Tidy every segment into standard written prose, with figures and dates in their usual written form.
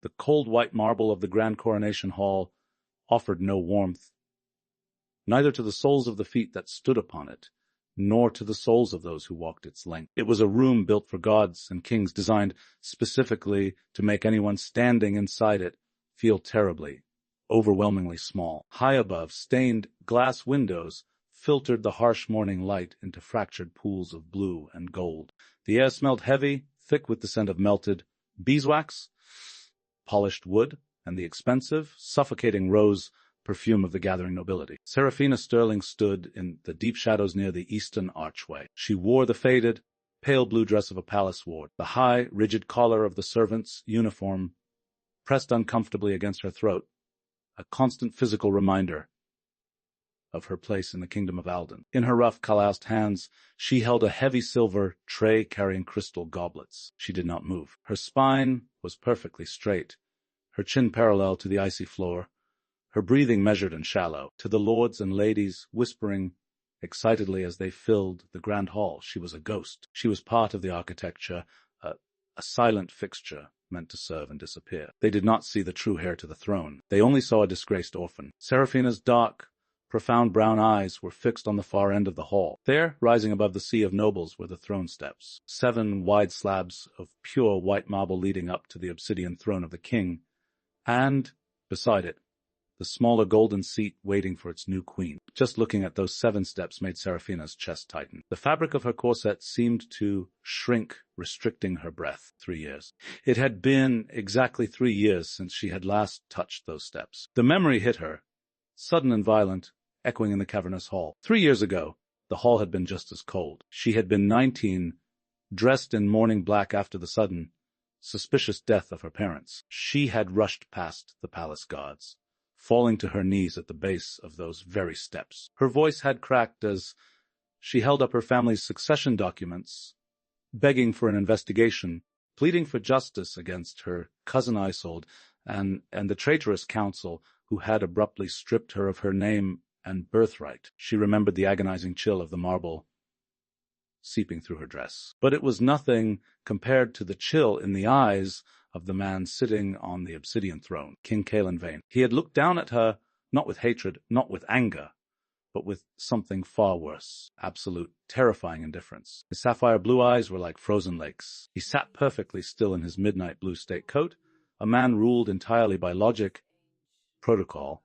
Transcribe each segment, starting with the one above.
The cold white marble of the grand coronation hall offered no warmth, neither to the soles of the feet that stood upon it, nor to the souls of those who walked its length. It was a room built for gods and kings, designed specifically to make anyone standing inside it feel terribly, overwhelmingly small. High above, stained glass windows filtered the harsh morning light into fractured pools of blue and gold. The air smelled heavy, thick with the scent of melted beeswax, polished wood, and the expensive, suffocating rose perfume of the gathering nobility. Seraphina Sterling stood in the deep shadows near the eastern archway. She wore the faded, pale blue dress of a palace ward. The high, rigid collar of the servant's uniform pressed uncomfortably against her throat, a constant physical reminder of her place in the kingdom of Alden. In her rough, calloused hands, she held a heavy silver tray carrying crystal goblets. She did not move. Her spine was perfectly straight, her chin parallel to the icy floor, her breathing measured and shallow. To the lords and ladies whispering excitedly as they filled the grand hall, she was a ghost. She was part of the architecture, a silent fixture meant to serve and disappear. They did not see the true heir to the throne. They only saw a disgraced orphan. Seraphina's dark, profound brown eyes were fixed on the far end of the hall. There, rising above the sea of nobles, were the throne steps, 7 wide slabs of pure white marble leading up to the obsidian throne of the king, and, beside it, the smaller golden seat waiting for its new queen. Just looking at those 7 steps made Seraphina's chest tighten. The fabric of her corset seemed to shrink, restricting her breath. 3 years. It had been exactly 3 years since she had last touched those steps. The memory hit her, sudden and violent, echoing in the cavernous hall. 3 years ago, the hall had been just as cold. She had been 19, dressed in mourning black after the sudden, suspicious death of her parents. She had rushed past the palace guards, falling to her knees at the base of those very steps. Her voice had cracked as she held up her family's succession documents, begging for an investigation, pleading for justice against her cousin Isolde and the traitorous council who had abruptly stripped her of her name and birthright. She remembered the agonizing chill of the marble seeping through her dress. But it was nothing compared to the chill in the eyes of the man sitting on the obsidian throne, King Kaelen Vane. He had looked down at her, not with hatred, not with anger, but with something far worse, absolute, terrifying indifference. His sapphire blue eyes were like frozen lakes. He sat perfectly still in his midnight blue state coat, a man ruled entirely by logic, protocol,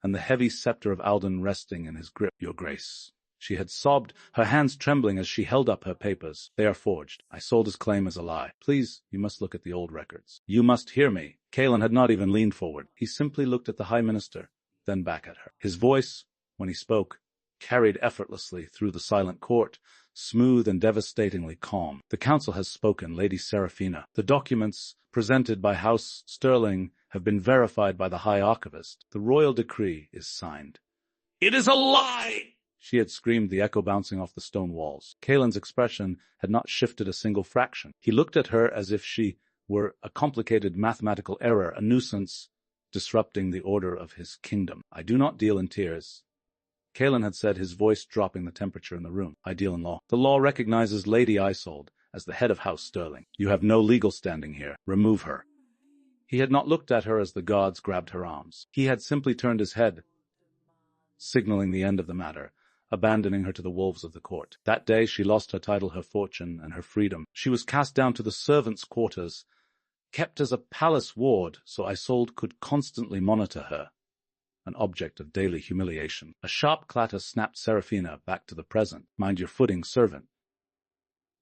and the heavy scepter of Alden resting in his grip. Your Grace. She had sobbed, her hands trembling as she held up her papers. They are forged. Isolde's claim is a lie. Please, you must look at the old records. You must hear me. Kaelen had not even leaned forward. He simply looked at the High Minister, then back at her. His voice, when he spoke, carried effortlessly through the silent court, smooth and devastatingly calm. The council has spoken, Lady Seraphina. The documents presented by House Sterling have been verified by the High Archivist. The royal decree is signed. It is a lie! She had screamed, the echo bouncing off the stone walls. Kaelen's expression had not shifted a single fraction. He looked at her as if she were a complicated mathematical error, a nuisance disrupting the order of his kingdom. I do not deal in tears. Kaelen had said, his voice dropping the temperature in the room. I deal in law. The law recognizes Lady Isolde as the head of House Sterling. You have no legal standing here. Remove her. He had not looked at her as the guards grabbed her arms. He had simply turned his head, signaling the end of the matter, abandoning her to the wolves of the court. That day she lost her title, her fortune, and her freedom. She was cast down to the servants' quarters, kept as a palace ward so Isolde could constantly monitor her, an object of daily humiliation. A sharp clatter snapped Seraphina back to the present. Mind your footing, servant.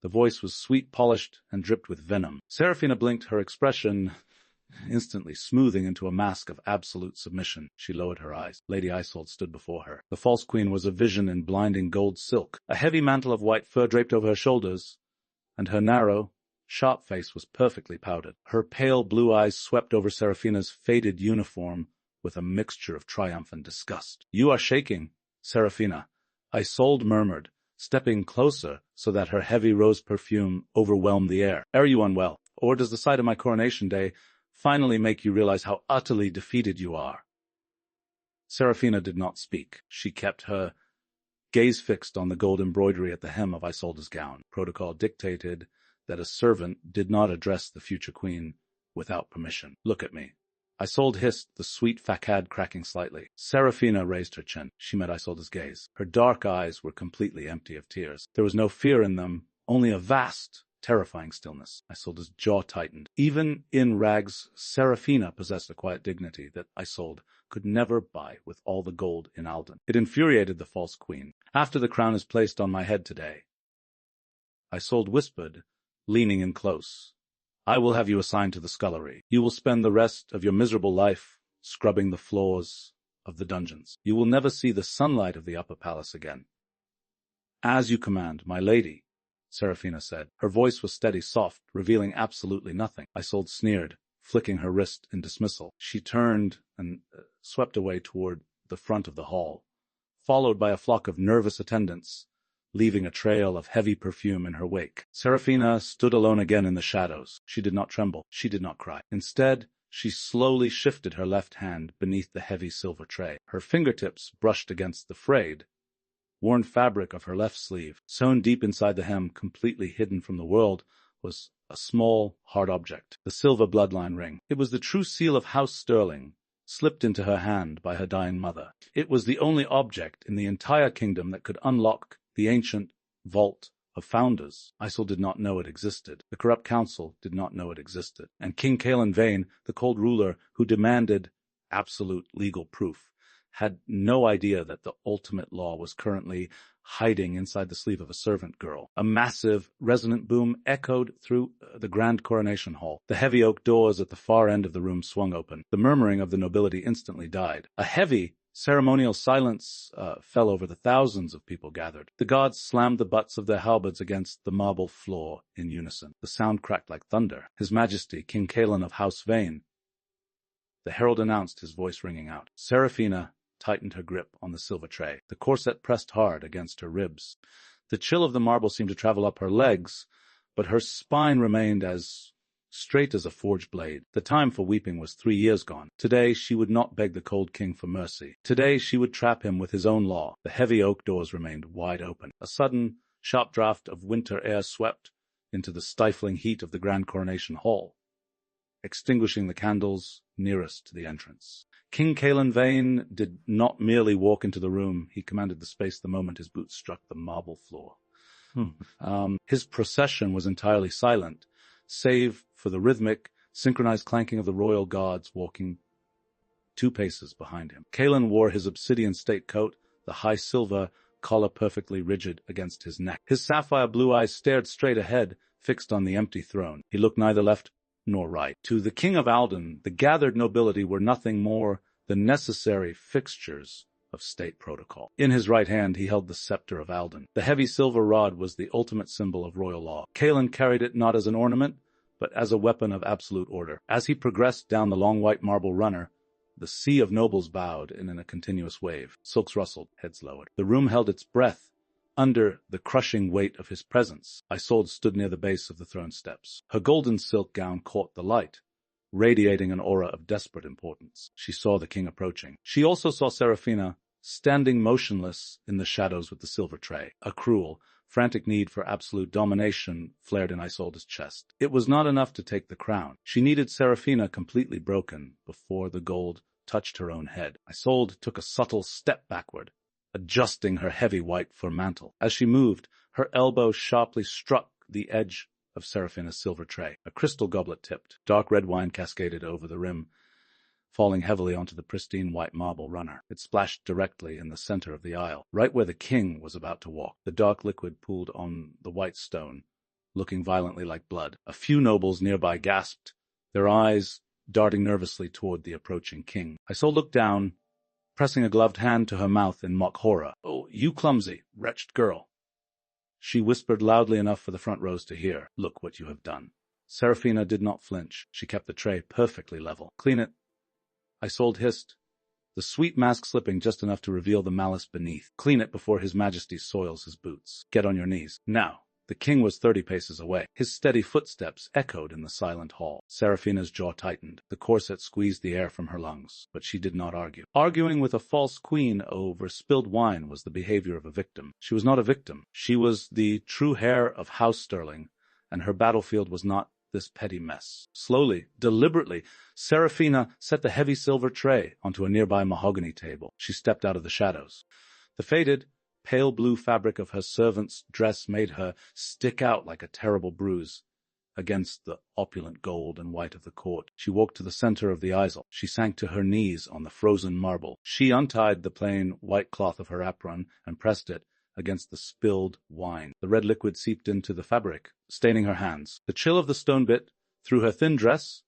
The voice was sweet, polished, and dripped with venom. Seraphina blinked, her expression instantly smoothing into a mask of absolute submission. She lowered her eyes. Lady Isolde stood before her. The false queen was a vision in blinding gold silk. A heavy mantle of white fur draped over her shoulders, and her narrow, sharp face was perfectly powdered. Her pale blue eyes swept over Seraphina's faded uniform with a mixture of triumph and disgust. You are shaking, Seraphina, Isolde murmured, stepping closer so that her heavy rose perfume overwhelmed the air. Are you unwell? Or does the sight of my coronation day finally make you realize how utterly defeated you are? Seraphina did not speak. She kept her gaze fixed on the gold embroidery at the hem of Isolde's gown. Protocol dictated that a servant did not address the future queen without permission. Look at me. Isolde hissed, the sweet facade cracking slightly. Seraphina raised her chin. She met Isolde's gaze. Her dark eyes were completely empty of tears. There was no fear in them, only a vast, terrifying stillness. Isolde's jaw tightened. Even in rags, Seraphina possessed a quiet dignity that Isolde could never buy with all the gold in Alden. It infuriated the false queen. After the crown is placed on my head today, Isolde whispered, leaning in close, I will have you assigned to the scullery. You will spend the rest of your miserable life scrubbing the floors of the dungeons. You will never see the sunlight of the upper palace again. As you command, my lady, Seraphina said. Her voice was steady, soft, revealing absolutely nothing. Isolde sneered, flicking her wrist in dismissal. She turned and swept away toward the front of the hall, followed by a flock of nervous attendants, leaving a trail of heavy perfume in her wake. Seraphina stood alone again in the shadows. She did not tremble. She did not cry. Instead, she slowly shifted her left hand beneath the heavy silver tray. Her fingertips brushed against the frayed, worn fabric of her left sleeve. Sewn deep inside the hem, completely hidden from the world, was a small, hard object, the Silver Bloodline Ring. It was the true seal of House Sterling, slipped into her hand by her dying mother. It was the only object in the entire kingdom that could unlock the ancient vault of founders. Isolde did not know it existed. The corrupt council did not know it existed. And King Kaelen Vane, the cold ruler who demanded absolute legal proof, had no idea that the ultimate law was currently hiding inside the sleeve of a servant girl. A massive, resonant boom echoed through the grand coronation hall. The heavy oak doors at the far end of the room swung open. The murmuring of the nobility instantly died. A heavy, ceremonial silence fell over the thousands of people gathered. The guards slammed the butts of their halberds against the marble floor in unison. The sound cracked like thunder. His Majesty, King Kaelen of House Vane. The herald announced, his voice ringing out. Seraphina tightened her grip on the silver tray. The corset pressed hard against her ribs. The chill of the marble seemed to travel up her legs, but her spine remained as straight as a forged blade. The time for weeping was 3 years gone. Today she would not beg the cold king for mercy. Today she would trap him with his own law. The heavy oak doors remained wide open. A sudden, sharp draught of winter air swept into the stifling heat of the grand coronation hall, extinguishing the candles nearest to the entrance. King Kaelen Vane did not merely walk into the room. He commanded the space the moment his boots struck the marble floor. His procession was entirely silent, save for the rhythmic, synchronized clanking of the royal guards walking 2 paces behind him. Kaelen wore his obsidian state coat, the high silver collar perfectly rigid against his neck. His sapphire blue eyes stared straight ahead, fixed on the empty throne. He looked neither left nor right. To the king of Alden, the gathered nobility were nothing more than necessary fixtures of state protocol. In his right hand he held the scepter of Alden. The heavy silver rod was the ultimate symbol of royal law. Kaelen carried it not as an ornament, but as a weapon of absolute order. As he progressed down the long white marble runner, the sea of nobles bowed in a continuous wave. Silks rustled, heads lowered. The room held its breath under the crushing weight of his presence. Isolde stood near the base of the throne steps. Her golden silk gown caught the light, radiating an aura of desperate importance. She saw the king approaching. She also saw Seraphina standing motionless in the shadows with the silver tray. A cruel, frantic need for absolute domination flared in Isolde's chest. It was not enough to take the crown. She needed Seraphina completely broken before the gold touched her own head. Isolde took a subtle step backward, adjusting her heavy white fur mantle. As she moved, her elbow sharply struck the edge of Seraphina's silver tray. A crystal goblet tipped. Dark red wine cascaded over the rim, falling heavily onto the pristine white marble runner. It splashed directly in the center of the aisle, right where the king was about to walk. The dark liquid pooled on the white stone, looking violently like blood. A few nobles nearby gasped, their eyes darting nervously toward the approaching king. Isolde looked down, pressing a gloved hand to her mouth in mock horror. "Oh, you clumsy, wretched girl." She whispered loudly enough for the front rows to hear. "Look what you have done." Seraphina did not flinch. She kept the tray perfectly level. "Clean it," Isolde hissed, the sweet mask slipping just enough to reveal the malice beneath. "Clean it before his majesty soils his boots. Get on your knees. Now." The king was 30 paces away. His steady footsteps echoed in the silent hall. Seraphina's jaw tightened. The corset squeezed the air from her lungs, but she did not argue. Arguing with a false queen over spilled wine was the behavior of a victim. She was not a victim. She was the true heir of House Sterling, and her battlefield was not this petty mess. Slowly, deliberately, Seraphina set the heavy silver tray onto a nearby mahogany table. She stepped out of the shadows. The faded, pale blue fabric of her servant's dress made her stick out like a terrible bruise against the opulent gold and white of the court. She walked to the center of the Isolde. She sank to her knees on the frozen marble. She untied the plain white cloth of her apron and pressed it against the spilled wine. The red liquid seeped into the fabric, staining her hands. The chill of the stone bit through her thin dress,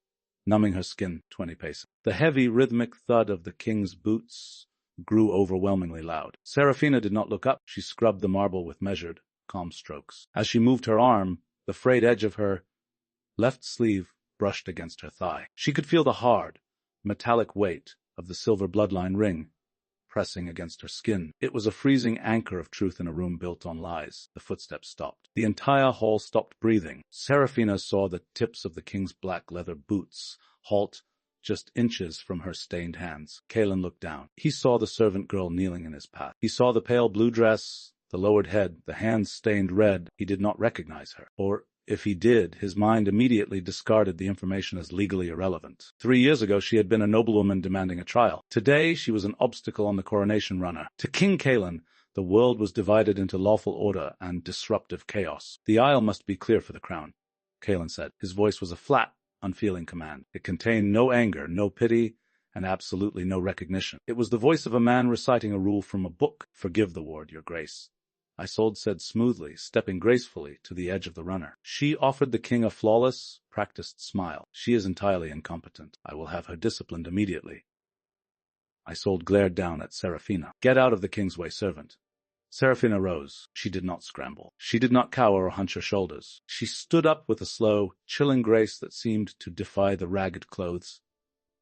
numbing her skin 20 paces. The heavy, rhythmic thud of the king's boots grew overwhelmingly loud. Seraphina did not look up. She scrubbed the marble with measured, calm strokes. As she moved her arm, the frayed edge of her left sleeve brushed against her thigh. She could feel the hard, metallic weight of the Silver Bloodline Ring pressing against her skin. It was a freezing anchor of truth in a room built on lies. The footsteps stopped. The entire hall stopped breathing. Seraphina saw the tips of the king's black leather boots halt just inches from her stained hands. Kaelen looked down. He saw the servant girl kneeling in his path. He saw the pale blue dress, the lowered head, the hands stained red. He did not recognize her. Or if he did, his mind immediately discarded the information as legally irrelevant. 3 years ago, she had been a noblewoman demanding a trial. Today, she was an obstacle on the coronation runner. To King Kaelen, the world was divided into lawful order and disruptive chaos. The aisle must be clear for the crown, Kaelen said. His voice was a flat, unfeeling command. It contained no anger, no pity, and absolutely no recognition. It was the voice of a man reciting a rule from a book. Forgive the ward, your grace, Isolde said smoothly, stepping gracefully to the edge of the runner. She offered the king a flawless, practiced smile. She is entirely incompetent. I will have her disciplined immediately. Isolde glared down at Seraphina. Get out of the king's way, servant. Seraphina rose. She did not scramble. She did not cower or hunch her shoulders. She stood up with a slow, chilling grace that seemed to defy the ragged clothes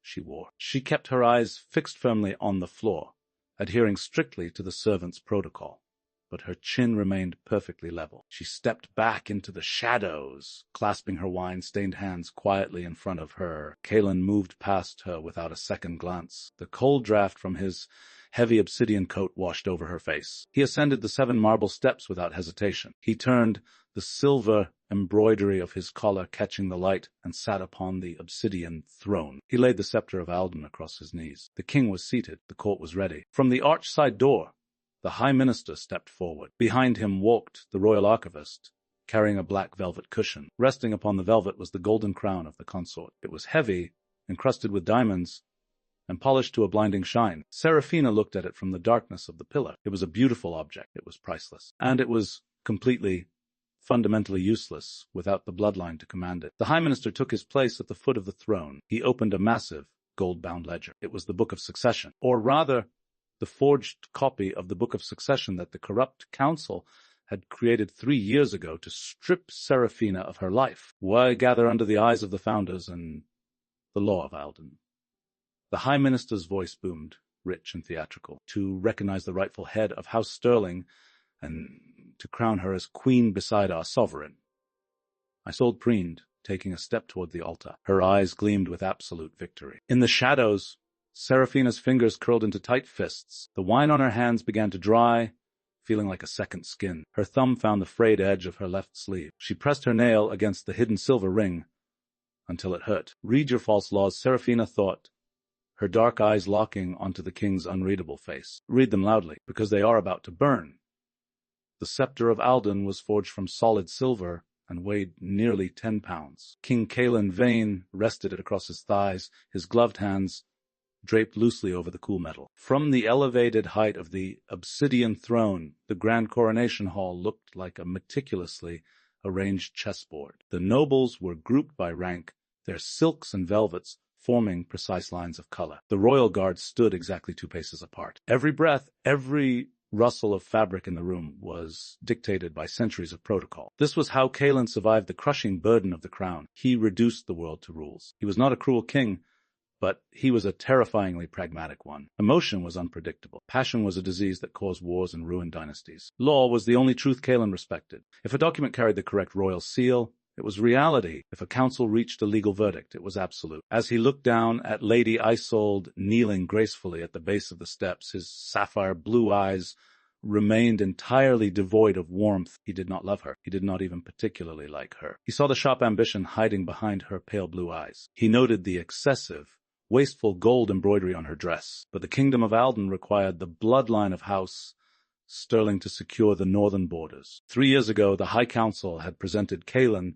she wore. She kept her eyes fixed firmly on the floor, adhering strictly to the servant's protocol. But her chin remained perfectly level. She stepped back into the shadows, clasping her wine-stained hands quietly in front of her. Kaelen moved past her without a second glance. The cold draft from his heavy obsidian coat washed over her face. He ascended the 7 marble steps without hesitation. He turned, the silver embroidery of his collar catching the light, and sat upon the obsidian throne. He laid the scepter of Alden across his knees. The king was seated. The court was ready. From the arched side door, the High Minister stepped forward. Behind him walked the Royal Archivist, carrying a black velvet cushion. Resting upon the velvet was the golden crown of the consort. It was heavy, encrusted with diamonds, and polished to a blinding shine. Seraphina looked at it from the darkness of the pillar. It was a beautiful object. It was priceless. And it was completely, fundamentally useless without the bloodline to command it. The High Minister took his place at the foot of the throne. He opened a massive, gold-bound ledger. It was the Book of Succession, or rather, the forged copy of the Book of Succession that the corrupt council had created 3 years ago to strip Seraphina of her life. Why gather under the eyes of the founders and the law of Alden? The High Minister's voice boomed, rich and theatrical, to recognize the rightful head of House Sterling and to crown her as queen beside our sovereign. Isolde preened, taking a step toward the altar. Her eyes gleamed with absolute victory. In the shadows, Seraphina's fingers curled into tight fists. The wine on her hands began to dry, feeling like a second skin. Her thumb found the frayed edge of her left sleeve. She pressed her nail against the hidden silver ring until it hurt. Read your false laws, Seraphina thought, her dark eyes locking onto the king's unreadable face. Read them loudly, because they are about to burn. The scepter of Alden was forged from solid silver and weighed nearly 10 pounds. King Kaelen Vane rested it across his thighs, his gloved hands draped loosely over the cool metal. From the elevated height of the obsidian throne, the grand coronation hall looked like a meticulously arranged chessboard. The nobles were grouped by rank, their silks and velvets forming precise lines of color. The royal guard stood exactly 2 paces apart. Every breath, every rustle of fabric in the room was dictated by centuries of protocol. This was how Kaelen survived the crushing burden of the crown. He reduced the world to rules. He was not a cruel king, but he was a terrifyingly pragmatic one. Emotion was unpredictable. Passion was a disease that caused wars and ruined dynasties. Law was the only truth Kaelen respected. If a document carried the correct royal seal, it was reality. If a council reached a legal verdict, it was absolute. As he looked down at Lady Isolde kneeling gracefully at the base of the steps, his sapphire blue eyes remained entirely devoid of warmth. He did not love her. He did not even particularly like her. He saw the sharp ambition hiding behind her pale blue eyes. He noted the excessive, wasteful gold embroidery on her dress. But the kingdom of Alden required the bloodline of House Sterling to secure the northern borders. 3 years ago, the High Council had presented Kaelen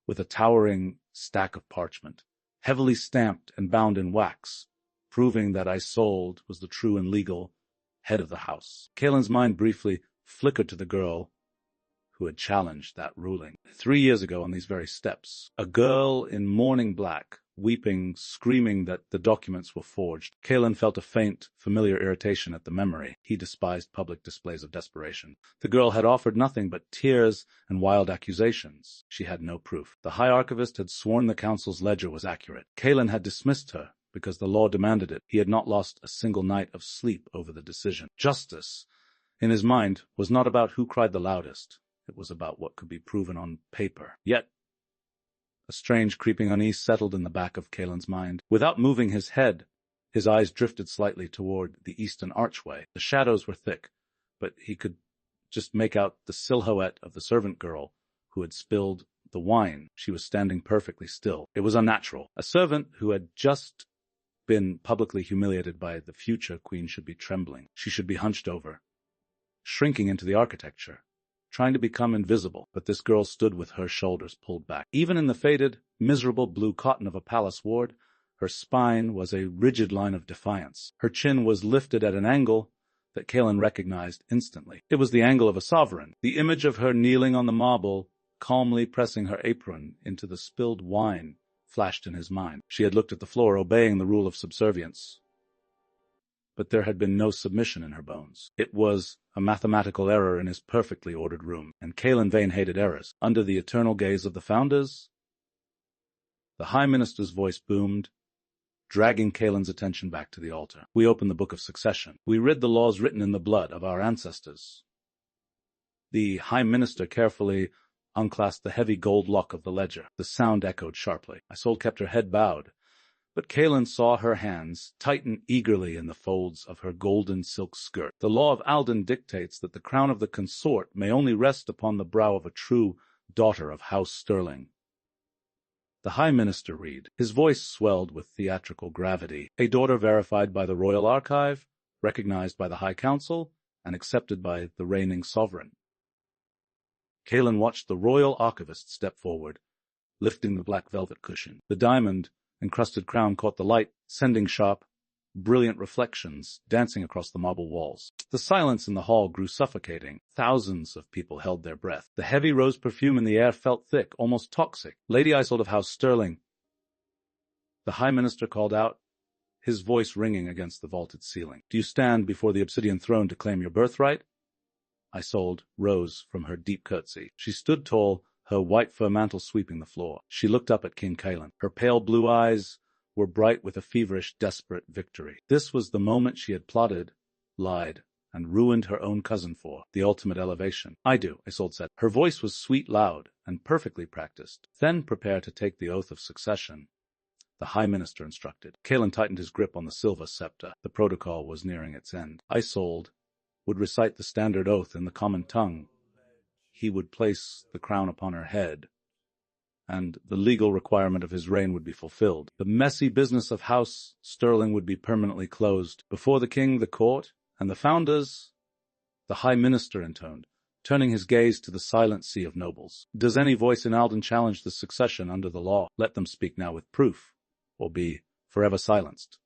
with a towering stack of parchment, heavily stamped and bound in wax, proving that Isolde was the true and legal head of the house. Kaelen's mind briefly flickered to the girl who had challenged that ruling. 3 years ago on these very steps, a girl in mourning black, weeping, screaming that the documents were forged. Kaelen felt a faint, familiar irritation at the memory. He despised public displays of desperation. The girl had offered nothing but tears and wild accusations. She had no proof. The High Archivist had sworn the Council's ledger was accurate. Kaelen had dismissed her because the law demanded it. He had not lost a single night of sleep over the decision. Justice, in his mind, was not about who cried the loudest. It was about what could be proven on paper. Yet, a strange creeping unease settled in the back of Kaelen's mind. Without moving his head, his eyes drifted slightly toward the eastern archway. The shadows were thick, but he could just make out the silhouette of the servant girl who had spilled the wine. She was standing perfectly still. It was unnatural. A servant who had just been publicly humiliated by the future queen should be trembling. She should be hunched over, shrinking into the architecture, trying to become invisible. But this girl stood with her shoulders pulled back. Even in the faded, miserable blue cotton of a palace ward, her spine was a rigid line of defiance. Her chin was lifted at an angle that Kaelen recognized instantly. It was the angle of a sovereign. The image of her kneeling on the marble, calmly pressing her apron into the spilled wine, flashed in his mind. She had looked at the floor, obeying the rule of subservience. But there had been no submission in her bones. It was a mathematical error in his perfectly ordered room, and Kaelen Vane hated errors. Under the eternal gaze of the founders, the High Minister's voice boomed, dragging Kaelen's attention back to the altar. We open the Book of Succession. We read the laws written in the blood of our ancestors. The High Minister carefully unclasped the heavy gold lock of the ledger. The sound echoed sharply. Isolde kept her head bowed, but Kaelen saw her hands tighten eagerly in the folds of her golden silk skirt. The law of Alden dictates that the crown of the consort may only rest upon the brow of a true daughter of House Sterling. The High Minister read. His voice swelled with theatrical gravity. A daughter verified by the Royal Archive, recognized by the High Council, and accepted by the reigning sovereign. Kaelen watched the Royal Archivist step forward, lifting the black velvet cushion. The diamond-encrusted crown caught the light, sending sharp, brilliant reflections dancing across the marble walls. The silence in the hall grew suffocating. Thousands of people held their breath. The heavy rose perfume in the air felt thick, almost toxic. Lady Isolde of House Sterling, the High Minister called out, his voice ringing against the vaulted ceiling. Do you stand before the obsidian throne to claim your birthright? Isolde rose from her deep curtsy. She stood tall, her white fur mantle sweeping the floor. She looked up at King Kaelen. Her pale blue eyes were bright with a feverish, desperate victory. This was the moment she had plotted, lied, and ruined her own cousin for, the ultimate elevation. I do, Isolde said. Her voice was sweet, loud, and perfectly practiced. Then prepare to take the oath of succession, the High Minister instructed. Kaelen tightened his grip on the silver scepter. The protocol was nearing its end. Isolde would recite the standard oath in the common tongue. He would place the crown upon her head, and the legal requirement of his reign would be fulfilled. The messy business of House Sterling would be permanently closed. Before the king, the court, and the founders, the High Minister intoned, turning his gaze to the silent sea of nobles. Does any voice in Alden challenge the succession under the law? Let them speak now with proof, or be forever silenced.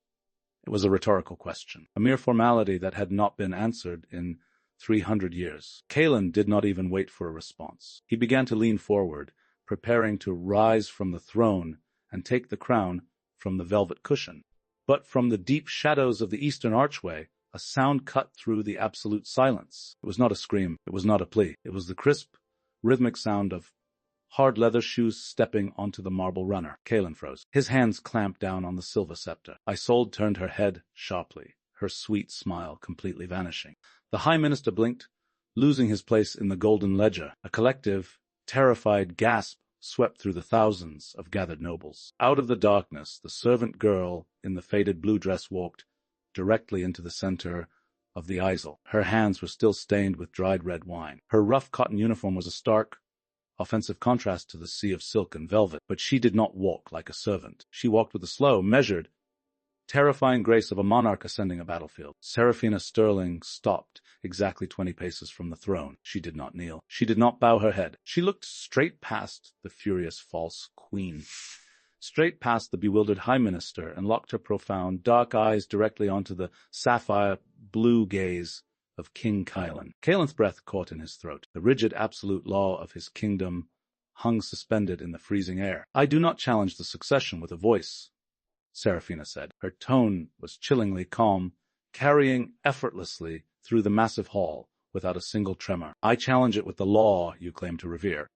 It was a rhetorical question, a mere formality that had not been answered in 300 years. Kaelen did not even wait for a response. He began to lean forward, preparing to rise from the throne and take the crown from the velvet cushion. But from the deep shadows of the eastern archway, a sound cut through the absolute silence. It was not a scream. It was not a plea. It was the crisp, rhythmic sound of hard leather shoes stepping onto the marble runner. Kaelen froze. His hands clamped down on the silver scepter. Isolde turned her head sharply, her sweet smile completely vanishing. The High Minister blinked, losing his place in the golden ledger. A collective, terrified gasp swept through the thousands of gathered nobles. Out of the darkness, the servant girl in the faded blue dress walked directly into the center of the Isolde. Her hands were still stained with dried red wine. Her rough cotton uniform was a stark, offensive contrast to the sea of silk and velvet, but she did not walk like a servant. She walked with the slow, measured, terrifying grace of a monarch ascending a battlefield. Seraphina Sterling stopped exactly 20 paces from the throne. She did not kneel. She did not bow her head. She looked straight past the furious false queen, straight past the bewildered high minister, and locked her profound, dark eyes directly onto the sapphire blue gaze of King Kaelen. Kaelen's breath caught in his throat. The rigid absolute law of his kingdom hung suspended in the freezing air. "I do not challenge the succession with a voice," Seraphina said. Her tone was chillingly calm, carrying effortlessly through the massive hall without a single tremor. "I challenge it with the law you claim to revere."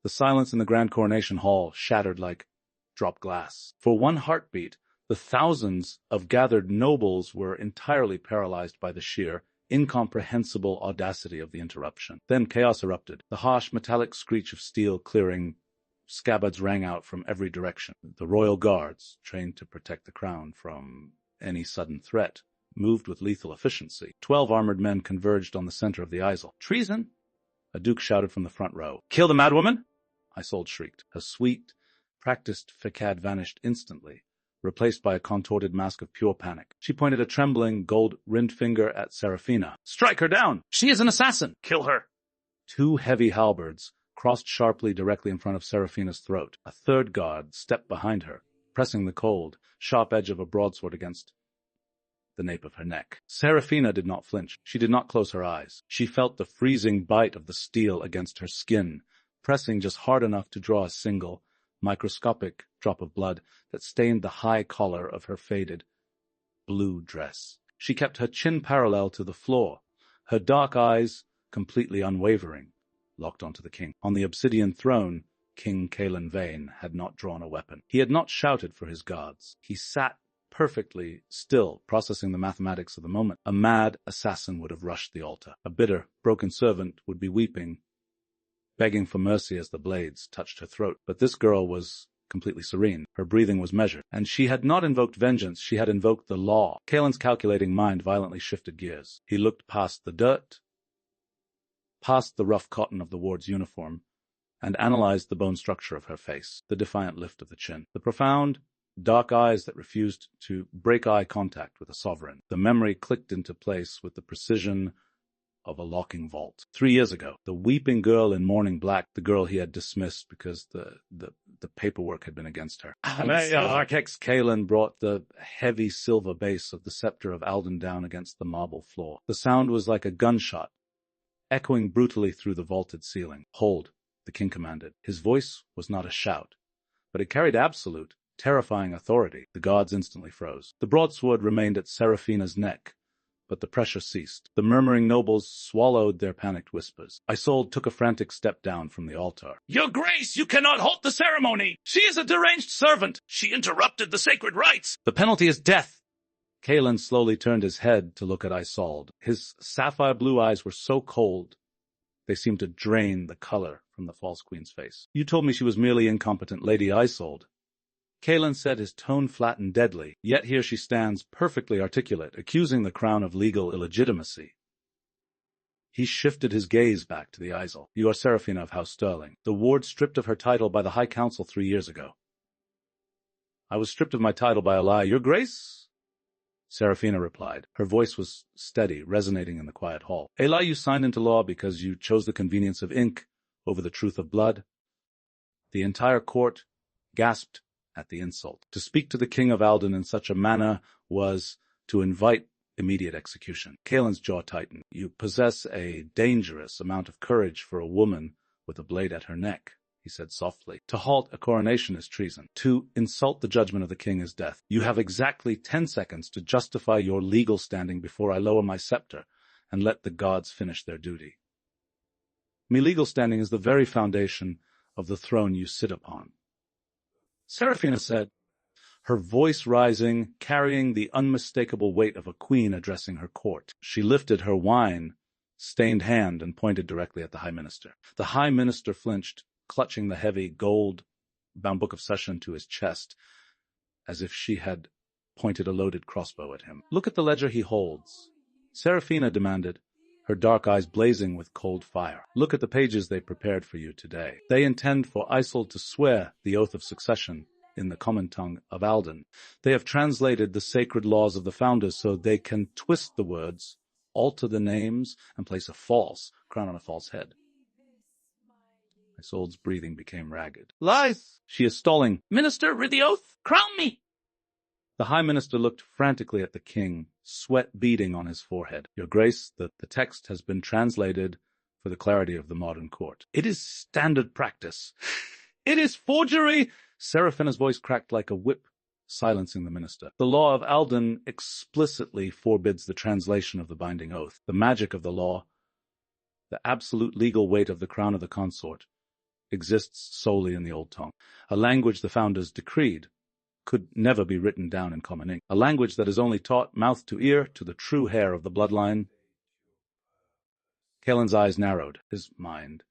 The silence in the grand coronation hall shattered like dropped glass. For one heartbeat, the thousands of gathered nobles were entirely paralyzed by the sheer, incomprehensible audacity of the interruption. Then chaos erupted. The harsh, metallic screech of steel clearing scabbards rang out from every direction. The royal guards, trained to protect the crown from any sudden threat, moved with lethal efficiency. 12 armored men converged on the center of the Isolde. "Treason!" a duke shouted from the front row. "Kill the madwoman!" Isolde shrieked. Her sweet, practiced facade vanished instantly, replaced by a contorted mask of pure panic. She pointed a trembling, gold-rimmed finger at Seraphina. "Strike her down! She is an assassin! Kill her!" 2 heavy halberds crossed sharply directly in front of Seraphina's throat. A third guard stepped behind her, pressing the cold, sharp edge of a broadsword against the nape of her neck. Seraphina did not flinch. She did not close her eyes. She felt the freezing bite of the steel against her skin, pressing just hard enough to draw a single, microscopic drop of blood that stained the high collar of her faded blue dress. She kept her chin parallel to the floor, her dark eyes completely unwavering, locked onto the king. On the obsidian throne, King Kaelen Vane had not drawn a weapon. He had not shouted for his guards. He sat perfectly still, processing the mathematics of the moment. A mad assassin would have rushed the altar. A bitter, broken servant would be weeping, begging for mercy as the blades touched her throat. But this girl was completely serene. Her breathing was measured, and she had not invoked vengeance, she had invoked the law. Kaelen's calculating mind violently shifted gears. He looked past the dirt, past the rough cotton of the ward's uniform, and analyzed the bone structure of her face, the defiant lift of the chin, the profound, dark eyes that refused to break eye contact with a sovereign. The memory clicked into place with the precision of a locking vault. 3 years ago, the weeping girl in mourning black, the girl he had dismissed because the paperwork had been against her. Architect Kaelen brought the heavy silver base of the scepter of Alden down against the marble floor. The sound was like a gunshot, echoing brutally through the vaulted ceiling. "Hold," the king commanded. His voice was not a shout, but it carried absolute, terrifying authority. The guards instantly froze. The broadsword remained at Seraphina's neck, but the pressure ceased. The murmuring nobles swallowed their panicked whispers. Isolde took a frantic step down from the altar. "Your Grace, you cannot halt the ceremony! She is a deranged servant! She interrupted the sacred rites! The penalty is death!" Kaelen slowly turned his head to look at Isolde. His sapphire blue eyes were so cold, they seemed to drain the color from the false queen's face. "You told me she was merely incompetent, Lady Isolde." Kaelen said, his tone flat and deadly, yet here she stands, perfectly articulate, accusing the crown of legal illegitimacy. He shifted his gaze back to the Isolde. "You are Seraphina of House Sterling, the ward stripped of her title by the High Council 3 years ago." "I was stripped of my title by a lie, Your Grace," Seraphina replied. Her voice was steady, resonating in the quiet hall. "A lie you signed into law because you chose the convenience of ink over the truth of blood." The entire court gasped at the insult. To speak to the King of Alden in such a manner was to invite immediate execution. Kaelen's jaw tightened. "You possess a dangerous amount of courage for a woman with a blade at her neck," he said softly. "To halt a coronation is treason. To insult the judgment of the king is death. You have exactly 10 seconds to justify your legal standing before I lower my scepter and let the gods finish their duty." "My legal standing is the very foundation of the throne you sit upon," Seraphina said, her voice rising, carrying the unmistakable weight of a queen addressing her court. She lifted her wine-stained hand and pointed directly at the High Minister. The High Minister flinched, clutching the heavy, gold-bound Book of Session to his chest, as if she had pointed a loaded crossbow at him. "Look at the ledger he holds," Seraphina demanded, her dark eyes blazing with cold fire. Look at the pages they prepared for you today. They intend for Isolde to swear the oath of succession in the common tongue of Alden. They have translated the sacred laws of the founders so they can twist the words, alter the names, and place a false crown on a false head. Isolde's breathing became ragged. Lies! She is stalling. Minister, read the oath! Crown me! The High Minister looked frantically at the king, sweat beading on his forehead. Your Grace, the text has been translated for the clarity of the modern court. It is standard practice. It is forgery! Seraphina's voice cracked like a whip, silencing the minister. The law of Alden explicitly forbids the translation of the binding oath. The magic of the law, the absolute legal weight of the crown of the consort, exists solely in the old tongue. A language the founders decreed could never be written down in common ink. A language that is only taught mouth to ear to the true heir of the bloodline. Kaelen's eyes narrowed. His mind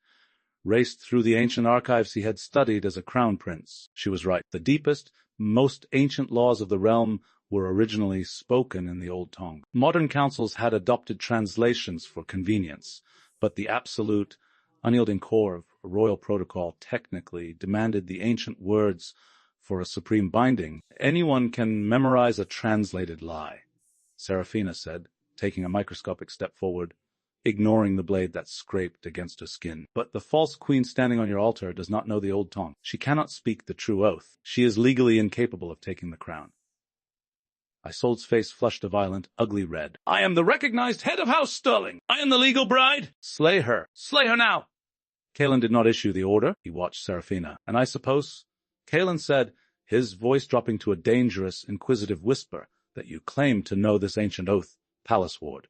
raced through the ancient archives he had studied as a crown prince. She was right. The deepest, most ancient laws of the realm were originally spoken in the old tongue. Modern councils had adopted translations for convenience, but the absolute, unyielding core of royal protocol technically demanded the ancient words for a supreme binding. Anyone can memorize a translated lie, Seraphina said, taking a microscopic step forward, ignoring the blade that scraped against her skin. But the false queen standing on your altar does not know the old tongue. She cannot speak the true oath. She is legally incapable of taking the crown. Isolde's face flushed a violent, ugly red. I am the recognized head of House Sterling. I am the legal bride. Slay her. Slay her now. Kaelen did not issue the order. He watched Seraphina. And I suppose, Kaelen said, his voice dropping to a dangerous, inquisitive whisper, that you claim to know this ancient oath, Palace Ward.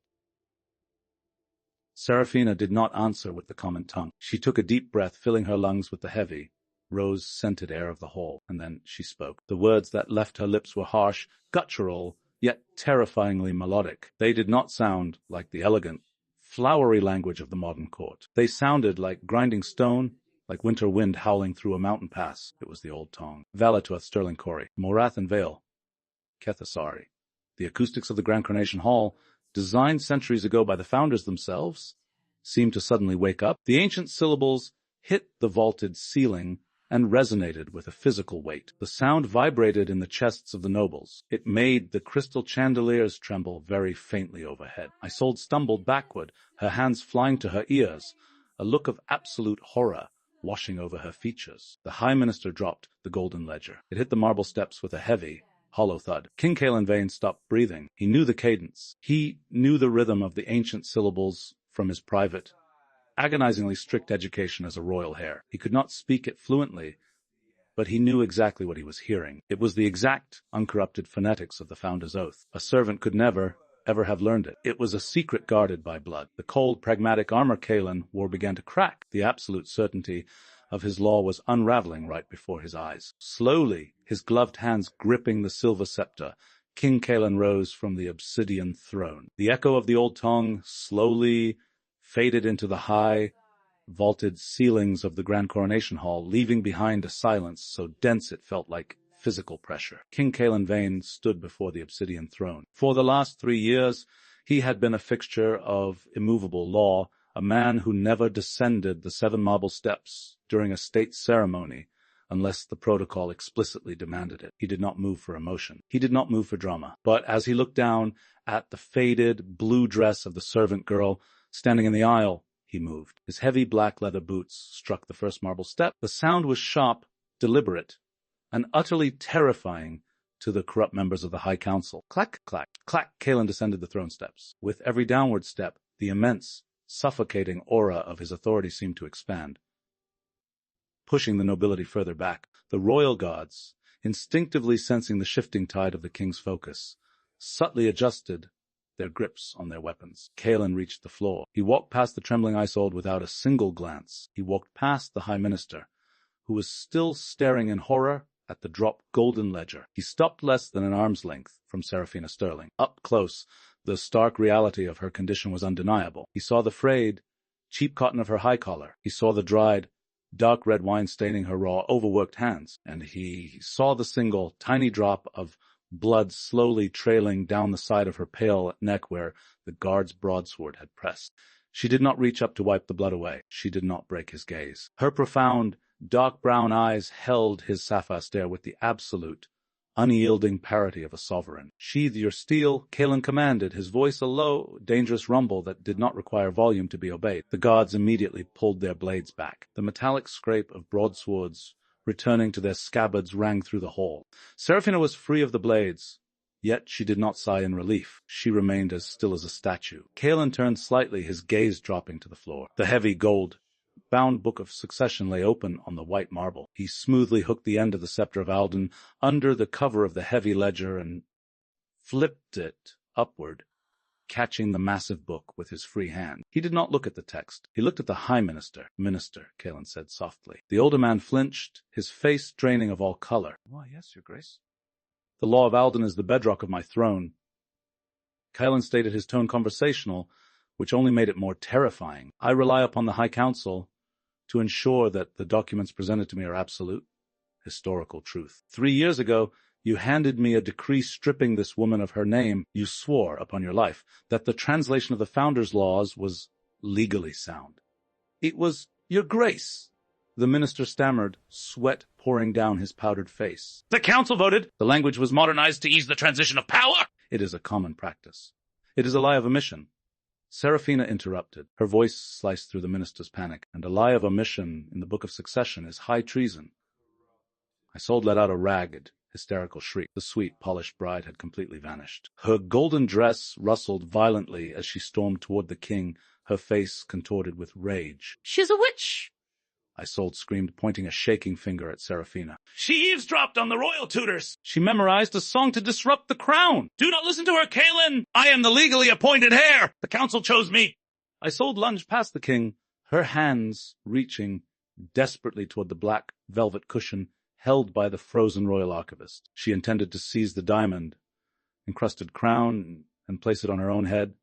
Seraphina did not answer with the common tongue. She took a deep breath, filling her lungs with the heavy, rose-scented air of the hall, and then she spoke. The words that left her lips were harsh, guttural, yet terrifyingly melodic. They did not sound like the elegant, flowery language of the modern court. They sounded like grinding stone, like winter wind howling through a mountain pass. It was the old tongue. Valatuath, Sterling Corey, Morath and Vale, Kethasari. The acoustics of the Grand Coronation Hall, designed centuries ago by the founders themselves, seemed to suddenly wake up. The ancient syllables hit the vaulted ceiling and resonated with a physical weight. The sound vibrated in the chests of the nobles. It made the crystal chandeliers tremble very faintly overhead. Isolde stumbled backward, her hands flying to her ears, a look of absolute horror washing over her features. The High Minister dropped the golden ledger. It hit the marble steps with a heavy, hollow thud. King Kaelen Vane stopped breathing. He knew the cadence. He knew the rhythm of the ancient syllables from his private, agonizingly strict education as a royal heir. He could not speak it fluently, but he knew exactly what he was hearing. It was the exact, uncorrupted phonetics of the founder's oath. A servant could never, ever have learned it. It was a secret guarded by blood. The cold, pragmatic armor Kaelen wore began to crack. The absolute certainty of his law was unraveling right before his eyes. Slowly, his gloved hands gripping the silver scepter, King Kaelen rose from the obsidian throne. The echo of the old tongue slowly faded into the high, vaulted ceilings of the Grand Coronation Hall, leaving behind a silence so dense it felt like physical pressure. King Kaelen Vane stood before the obsidian throne. For the last 3 years, he had been a fixture of immovable law, a man who never descended the 7 marble steps during a state ceremony unless the protocol explicitly demanded it. He did not move for emotion. He did not move for drama. But as he looked down at the faded blue dress of the servant girl standing in the aisle, he moved. His heavy black leather boots struck the first marble step. The sound was sharp, deliberate, and utterly terrifying to the corrupt members of the High Council. Clack, clack, clack, Kaelen descended the throne steps. With every downward step, the immense, suffocating aura of his authority seemed to expand, pushing the nobility further back. The royal guards, instinctively sensing the shifting tide of the king's focus, subtly adjusted their grips on their weapons. Kaelen reached the floor. He walked past the trembling Isolde without a single glance. He walked past the High Minister, who was still staring in horror at the dropped golden ledger. He stopped less than an arm's length from Seraphina Sterling. Up close, the stark reality of her condition was undeniable. He saw the frayed, cheap cotton of her high collar. He saw the dried, dark red wine staining her raw, overworked hands. And he saw the single, tiny drop of blood slowly trailing down the side of her pale neck where the guard's broadsword had pressed. She did not reach up to wipe the blood away. She did not break his gaze. Her profound, dark brown eyes held his sapphire stare with the absolute, unyielding parity of a sovereign. "Sheathe your steel," Kaelen commanded, his voice a low, dangerous rumble that did not require volume to be obeyed. The guards immediately pulled their blades back. The metallic scrape of broadswords returning to their scabbards rang through the hall. Seraphina was free of the blades, yet she did not sigh in relief. She remained as still as a statue. Kaelen turned slightly, his gaze dropping to the floor. The heavy gold-bound book of succession lay open on the white marble. He smoothly hooked the end of the scepter of Alden under the cover of the heavy ledger and flipped it upward, catching the massive book with his free hand. He did not look at the text. He looked at the High Minister. "Minister," Kaelen said softly. The older man flinched, his face draining of all color. "Why, yes, your grace." "The law of Alden is the bedrock of my throne." Kaelen stated, his tone conversational, which only made it more terrifying. "I rely upon the High Council to ensure that the documents presented to me are absolute, historical truth. 3 years ago, you handed me a decree stripping this woman of her name. You swore, upon your life, that the translation of the Founders' Laws was legally sound." "It was your grace," the minister stammered, sweat pouring down his powdered face. "The council voted. The language was modernized to ease the transition of power." "It is a common practice. It is a lie of omission." Seraphina interrupted. Her voice sliced through the minister's panic. "And a lie of omission in the Book of Succession is high treason." Isolde let out a ragged, hysterical shriek. The sweet, polished bride had completely vanished. Her golden dress rustled violently as she stormed toward the king, her face contorted with rage. "She's a witch!" Isolde screamed, pointing a shaking finger at Seraphina. "She eavesdropped on the royal tutors! She memorized a song to disrupt the crown! Do not listen to her, Kaelen! I am the legally appointed heir! The council chose me!" Isolde lunged past the king, her hands reaching desperately toward the black velvet cushion held by the frozen royal archivist. She intended to seize the diamond-encrusted crown and place it on her own head,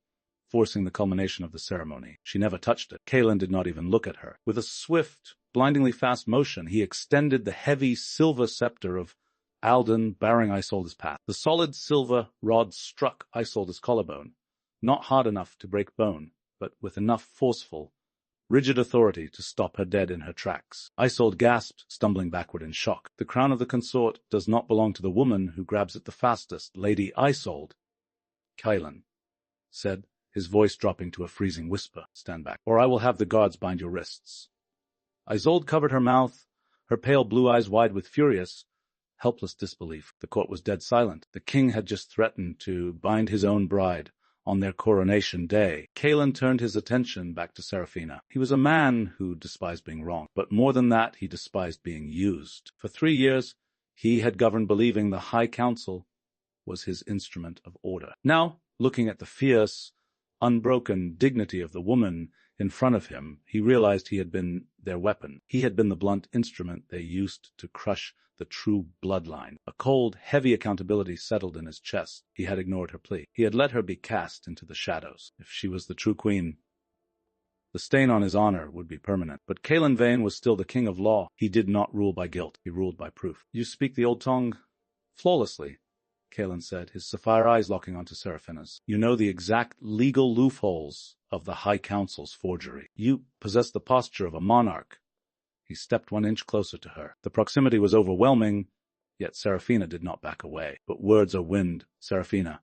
forcing the culmination of the ceremony. She never touched it. Kaelen did not even look at her. With a swift, blindingly fast motion, he extended the heavy silver scepter of Alden, barring Isolde's path. The solid silver rod struck Isolde's collarbone, not hard enough to break bone, but with enough forceful, rigid authority to stop her dead in her tracks. Isolde gasped, stumbling backward in shock. "The crown of the consort does not belong to the woman who grabs it the fastest, Lady Isolde." Kaelen said, his voice dropping to a freezing whisper. "Stand back, or I will have the guards bind your wrists." Isolde covered her mouth, her pale blue eyes wide with furious, helpless disbelief. The court was dead silent. The king had just threatened to bind his own bride on their coronation day. Kaelen turned his attention back to Seraphina. He was a man who despised being wrong, but more than that, he despised being used. For 3 years, he had governed believing the High Council was his instrument of order. Now, looking at the fierce, unbroken dignity of the woman in front of him, he realized he had been their weapon. He had been the blunt instrument they used to crush the true bloodline. A cold, heavy accountability settled in his chest. He had ignored her plea. He had let her be cast into the shadows. If she was the true queen, the stain on his honor would be permanent. But Kaelen Vane was still the king of law. He did not rule by guilt. He ruled by proof. "You speak the old tongue flawlessly," Kaelen said, his sapphire eyes locking onto Seraphina's. "You know the exact legal loopholes of the High Council's forgery. You possess the posture of a monarch." He stepped 1 inch closer to her. The proximity was overwhelming, yet Seraphina did not back away. "But words are wind, Seraphina,"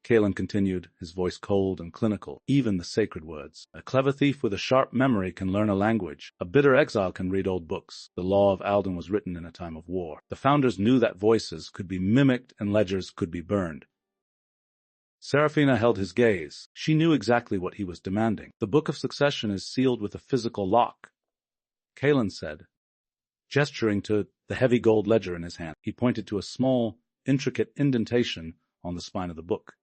Kaelen continued, his voice cold and clinical. "Even the sacred words. A clever thief with a sharp memory can learn a language. A bitter exile can read old books. The law of Alden was written in a time of war. The founders knew that voices could be mimicked and ledgers could be burned." Seraphina held his gaze. She knew exactly what he was demanding. "The Book of Succession is sealed with a physical lock," Kaelen said, gesturing to the heavy gold ledger in his hand. He pointed to a small, intricate indentation on the spine of the book,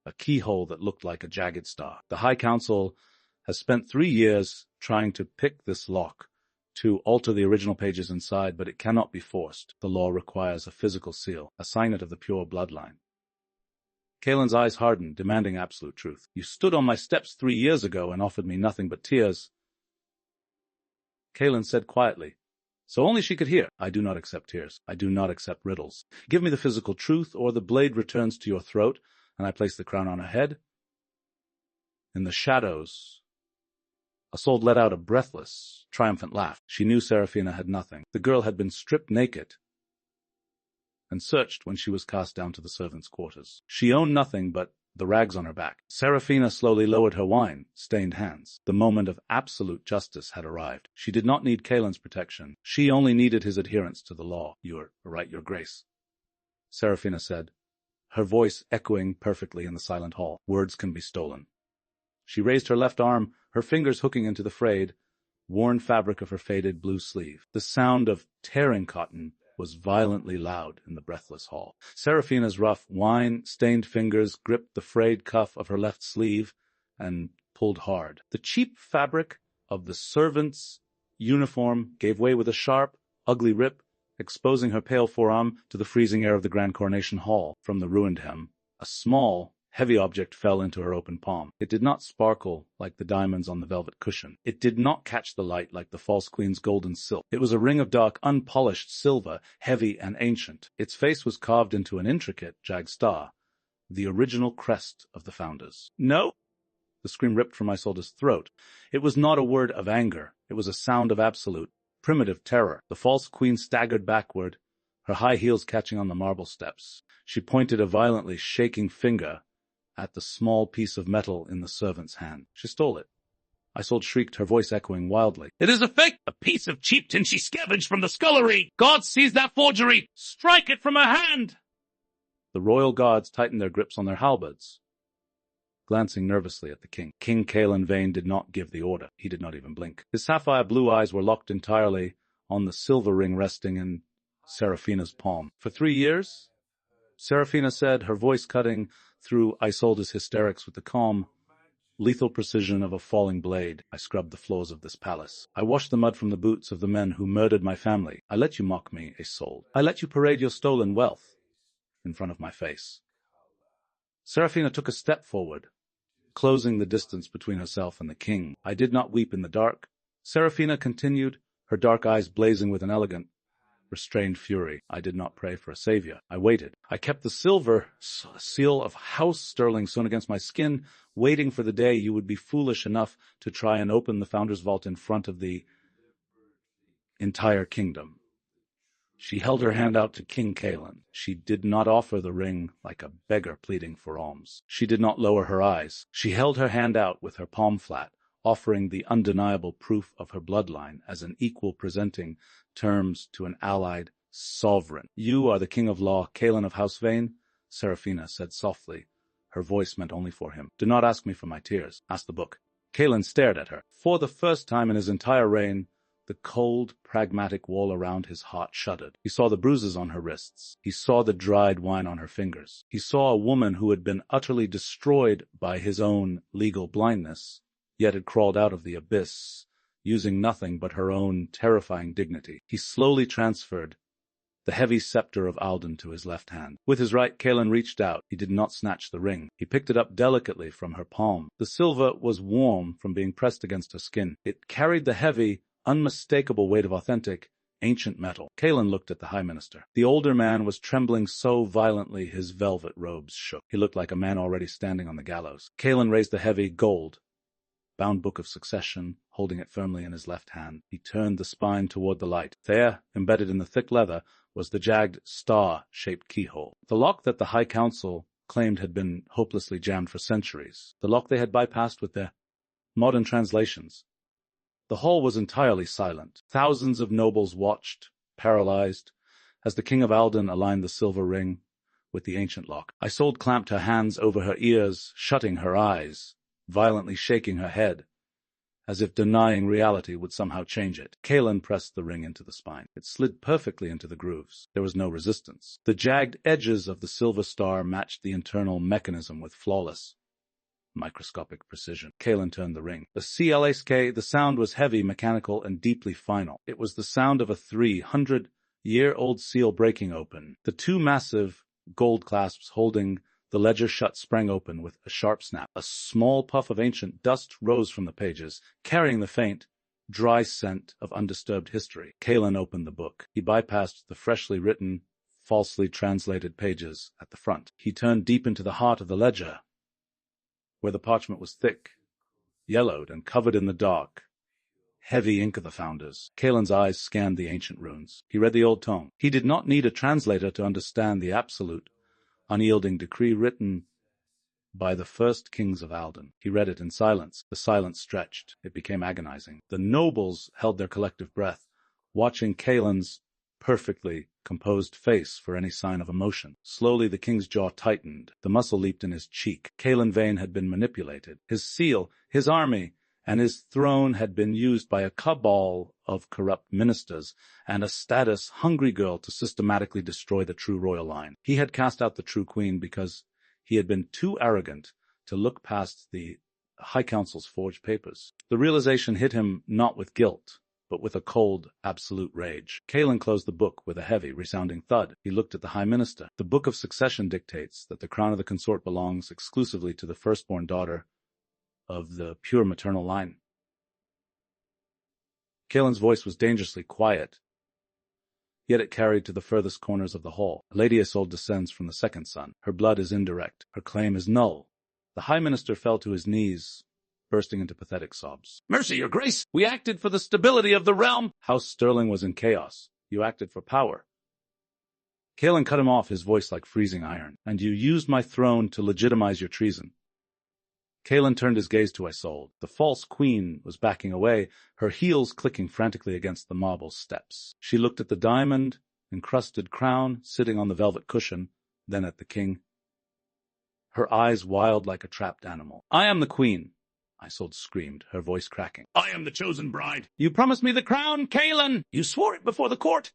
a keyhole that looked like a jagged star. "The High Council has spent 3 years trying to pick this lock, to alter the original pages inside, but it cannot be forced. The law requires a physical seal, a signet of the pure bloodline." Kaelen's eyes hardened, demanding absolute truth. "You stood on my steps 3 years ago and offered me nothing but tears." Kaelen said quietly, So only she could hear. I do not accept tears. I do not accept riddles. Give me the physical truth, or the blade returns to your throat, and I place the crown on her head. In the shadows, Isolde let out a breathless, triumphant laugh. She knew Seraphina had nothing. The girl had been stripped naked and searched when she was cast down to the servants' quarters. She owned nothing but the rags on her back. Seraphina slowly lowered her wine-stained hands. The moment of absolute justice had arrived. She did not need Kaelen's protection. She only needed his adherence to the law. "You are right, your grace," Seraphina said, her voice echoing perfectly in the silent hall. "Words can be stolen." She raised her left arm, her fingers hooking into the frayed, worn fabric of her faded blue sleeve. The sound of tearing cotton was violently loud in the breathless hall. Seraphina's rough, wine-stained fingers gripped the frayed cuff of her left sleeve and pulled hard. The cheap fabric of the servant's uniform gave way with a sharp, ugly rip, exposing her pale forearm to the freezing air of the Grand Coronation Hall. From the ruined hem, a small, heavy object fell into her open palm. It did not sparkle like the diamonds on the velvet cushion. It did not catch the light like the false queen's golden silk. It was a ring of dark, unpolished silver, heavy and ancient. Its face was carved into an intricate jagged star, the original crest of the founders. "No!" The scream ripped from Isolde's throat. It was not a word of anger. It was a sound of absolute, primitive terror. The false queen staggered backward, her high heels catching on the marble steps. She pointed a violently shaking finger at the small piece of metal in the servant's hand. "She stole it." Isolde shrieked, her voice echoing wildly. "It is a fake! A piece of cheap tin she scavenged from the scullery! God sees that forgery! Strike it from her hand!" The royal guards tightened their grips on their halberds, glancing nervously at the king. King Kaelen Vane did not give the order. He did not even blink. His sapphire blue eyes were locked entirely on the silver ring resting in Seraphina's palm. "For 3 years?" Seraphina said, her voice cutting through Isolde's hysterics with the calm, lethal precision of a falling blade. "I scrubbed the floors of this palace. I washed the mud from the boots of the men who murdered my family. I let you mock me, Isolde. I let you parade your stolen wealth in front of my face." Seraphina took a step forward, closing the distance between herself and the king. "I did not weep in the dark," Seraphina continued, her dark eyes blazing with an elegant, restrained fury. "I did not pray for a savior. I waited. I kept the silver seal of House Sterling sewn against my skin, waiting for the day you would be foolish enough to try and open the Founder's Vault in front of the entire kingdom." She held her hand out to King Kaelen. She did not offer the ring like a beggar pleading for alms. She did not lower her eyes. She held her hand out with her palm flat, offering the undeniable proof of her bloodline as an equal, presenting terms to an allied sovereign. "You are the king of law, Kaelen of House Vane," Seraphina said softly. Her voice meant only for him. "Do not ask me for my tears. Ask the book." Kaelen stared at her. For the first time in his entire reign, the cold, pragmatic wall around his heart shuddered. He saw the bruises on her wrists. He saw the dried wine on her fingers. He saw a woman who had been utterly destroyed by his own legal blindness, yet had crawled out of the abyss, using nothing but her own terrifying dignity. He slowly transferred the heavy scepter of Alden to his left hand. With his right, Kaelen reached out. He did not snatch the ring. He picked it up delicately from her palm. The silver was warm from being pressed against her skin. It carried the heavy, unmistakable weight of authentic, ancient metal. Kaelen looked at the High Minister. The older man was trembling so violently his velvet robes shook. He looked like a man already standing on the gallows. Kaelen raised the heavy, gold-bound book of succession, holding it firmly in his left hand. He turned the spine toward the light. There, embedded in the thick leather, was the jagged, star-shaped keyhole. The lock that the High Council claimed had been hopelessly jammed for centuries. The lock they had bypassed with their modern translations. The hall was entirely silent. Thousands of nobles watched, paralyzed, as the King of Alden aligned the silver ring with the ancient lock. Isolde clamped her hands over her ears, shutting her eyes, violently shaking her head, as if denying reality would somehow change it. Kaelen pressed the ring into the spine. It slid perfectly into the grooves. There was no resistance. The jagged edges of the silver star matched the internal mechanism with flawless, microscopic precision. Kaelen turned the ring. The CLSK, the sound was heavy, mechanical, and deeply final. It was the sound of a 300-year-old seal breaking open. The two massive gold clasps holding the ledger shut sprang open with a sharp snap. A small puff of ancient dust rose from the pages, carrying the faint, dry scent of undisturbed history. Kaelen opened the book. He bypassed the freshly written, falsely translated pages at the front. He turned deep into the heart of the ledger, where the parchment was thick, yellowed, and covered in the dark, heavy ink of the founders. Kaelen's eyes scanned the ancient runes. He read the old tome. He did not need a translator to understand the absolute, unyielding decree written by the first kings of Alden. He read it in silence. The silence stretched. It became agonizing. The nobles held their collective breath, watching Kaelen's perfectly composed face for any sign of emotion. Slowly the king's jaw tightened. The muscle leaped in his cheek. Kaelen Vane had been manipulated. His seal, his army, and his throne had been used by a cabal of corrupt ministers and a status-hungry girl to systematically destroy the true royal line. He had cast out the true queen because he had been too arrogant to look past the High Council's forged papers. The realization hit him not with guilt, but with a cold, absolute rage. Kaelen closed the book with a heavy, resounding thud. He looked at the High Minister. The Book of Succession dictates that the crown of the consort belongs exclusively to the firstborn daughter of the pure maternal line. Kaelen's voice was dangerously quiet, yet it carried to the furthest corners of the hall. Lady Isolde descends from the second son. Her blood is indirect. Her claim is null. The High Minister fell to his knees, bursting into pathetic sobs. "Mercy, your grace! We acted for the stability of the realm!" House Sterling was in chaos. "You acted for power." Kaelen cut him off, his voice like freezing iron. "And you used my throne to legitimize your treason." Kaelen turned his gaze to Isolde. The false queen was backing away, her heels clicking frantically against the marble steps. She looked at the diamond-encrusted crown sitting on the velvet cushion, then at the king. Her eyes wild like a trapped animal. "I am the queen," Isolde screamed, her voice cracking. "I am the chosen bride. You promised me the crown, Kaelen! You swore it before the court."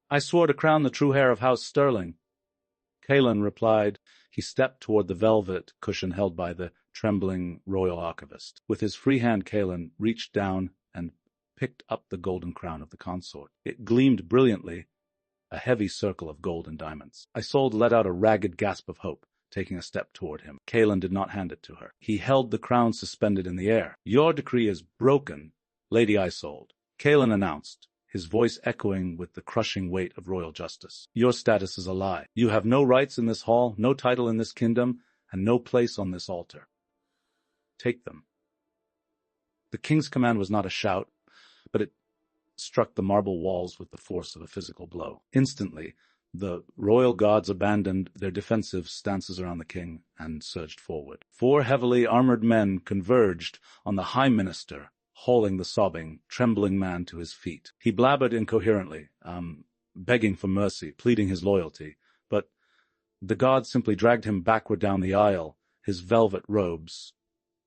"I swore to crown the true heir of House Sterling," Kaelen replied. He stepped toward the velvet cushion held by the trembling royal archivist. With his free hand, Kaelen reached down and picked up the golden crown of the consort. It gleamed brilliantly, a heavy circle of gold and diamonds. Isolde let out a ragged gasp of hope, taking a step toward him. Kaelen did not hand it to her. He held the crown suspended in the air. "Your decree is broken, Lady Isolde," Kaelen announced, his voice echoing with the crushing weight of royal justice. "Your status is a lie. You have no rights in this hall, no title in this kingdom, and no place on this altar. Take them." The king's command was not a shout, but it struck the marble walls with the force of a physical blow. Instantly, the royal guards abandoned their defensive stances around the king and surged forward. 4 heavily armored men converged on the High Minister, hauling the sobbing, trembling man to his feet. He blabbered incoherently, begging for mercy, pleading his loyalty, but the guards simply dragged him backward down the aisle, his velvet robes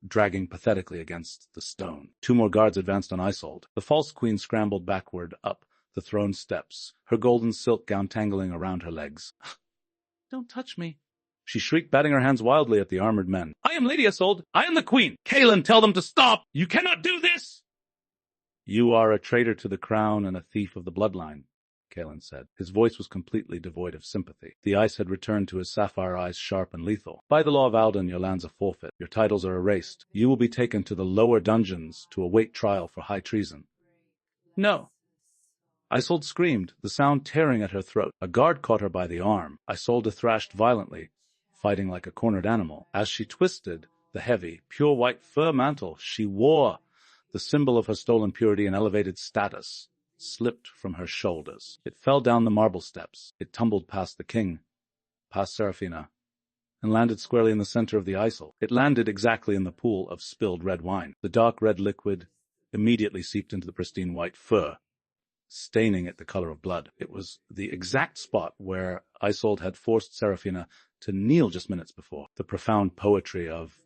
dragging pathetically against the stone. 2 more guards advanced on Isolde. The false queen scrambled backward up the throne steps, her golden silk gown tangling around her legs. "Don't touch me," she shrieked, batting her hands wildly at the armored men. "I am Lady Isolde. I am the queen. Kaelen, tell them to stop. You cannot do this." "You are a traitor to the crown and a thief of the bloodline," Kaelen said. His voice was completely devoid of sympathy. The ice had returned to his sapphire eyes, sharp and lethal. "By the law of Alden, your lands are forfeit. Your titles are erased. You will be taken to the lower dungeons to await trial for high treason." "No." Isolde screamed, the sound tearing at her throat. A guard caught her by the arm. Isolde thrashed violently, fighting like a cornered animal. As she twisted the heavy, pure white fur mantle she wore, the symbol of her stolen purity and elevated status slipped from her shoulders. It fell down the marble steps. It tumbled past the king, past Seraphina, and landed squarely in the center of the Isolde. It landed exactly in the pool of spilled red wine. The dark red liquid immediately seeped into the pristine white fur, staining it the color of blood. It was the exact spot where Isolde had forced Seraphina to kneel just minutes before. The profound poetry of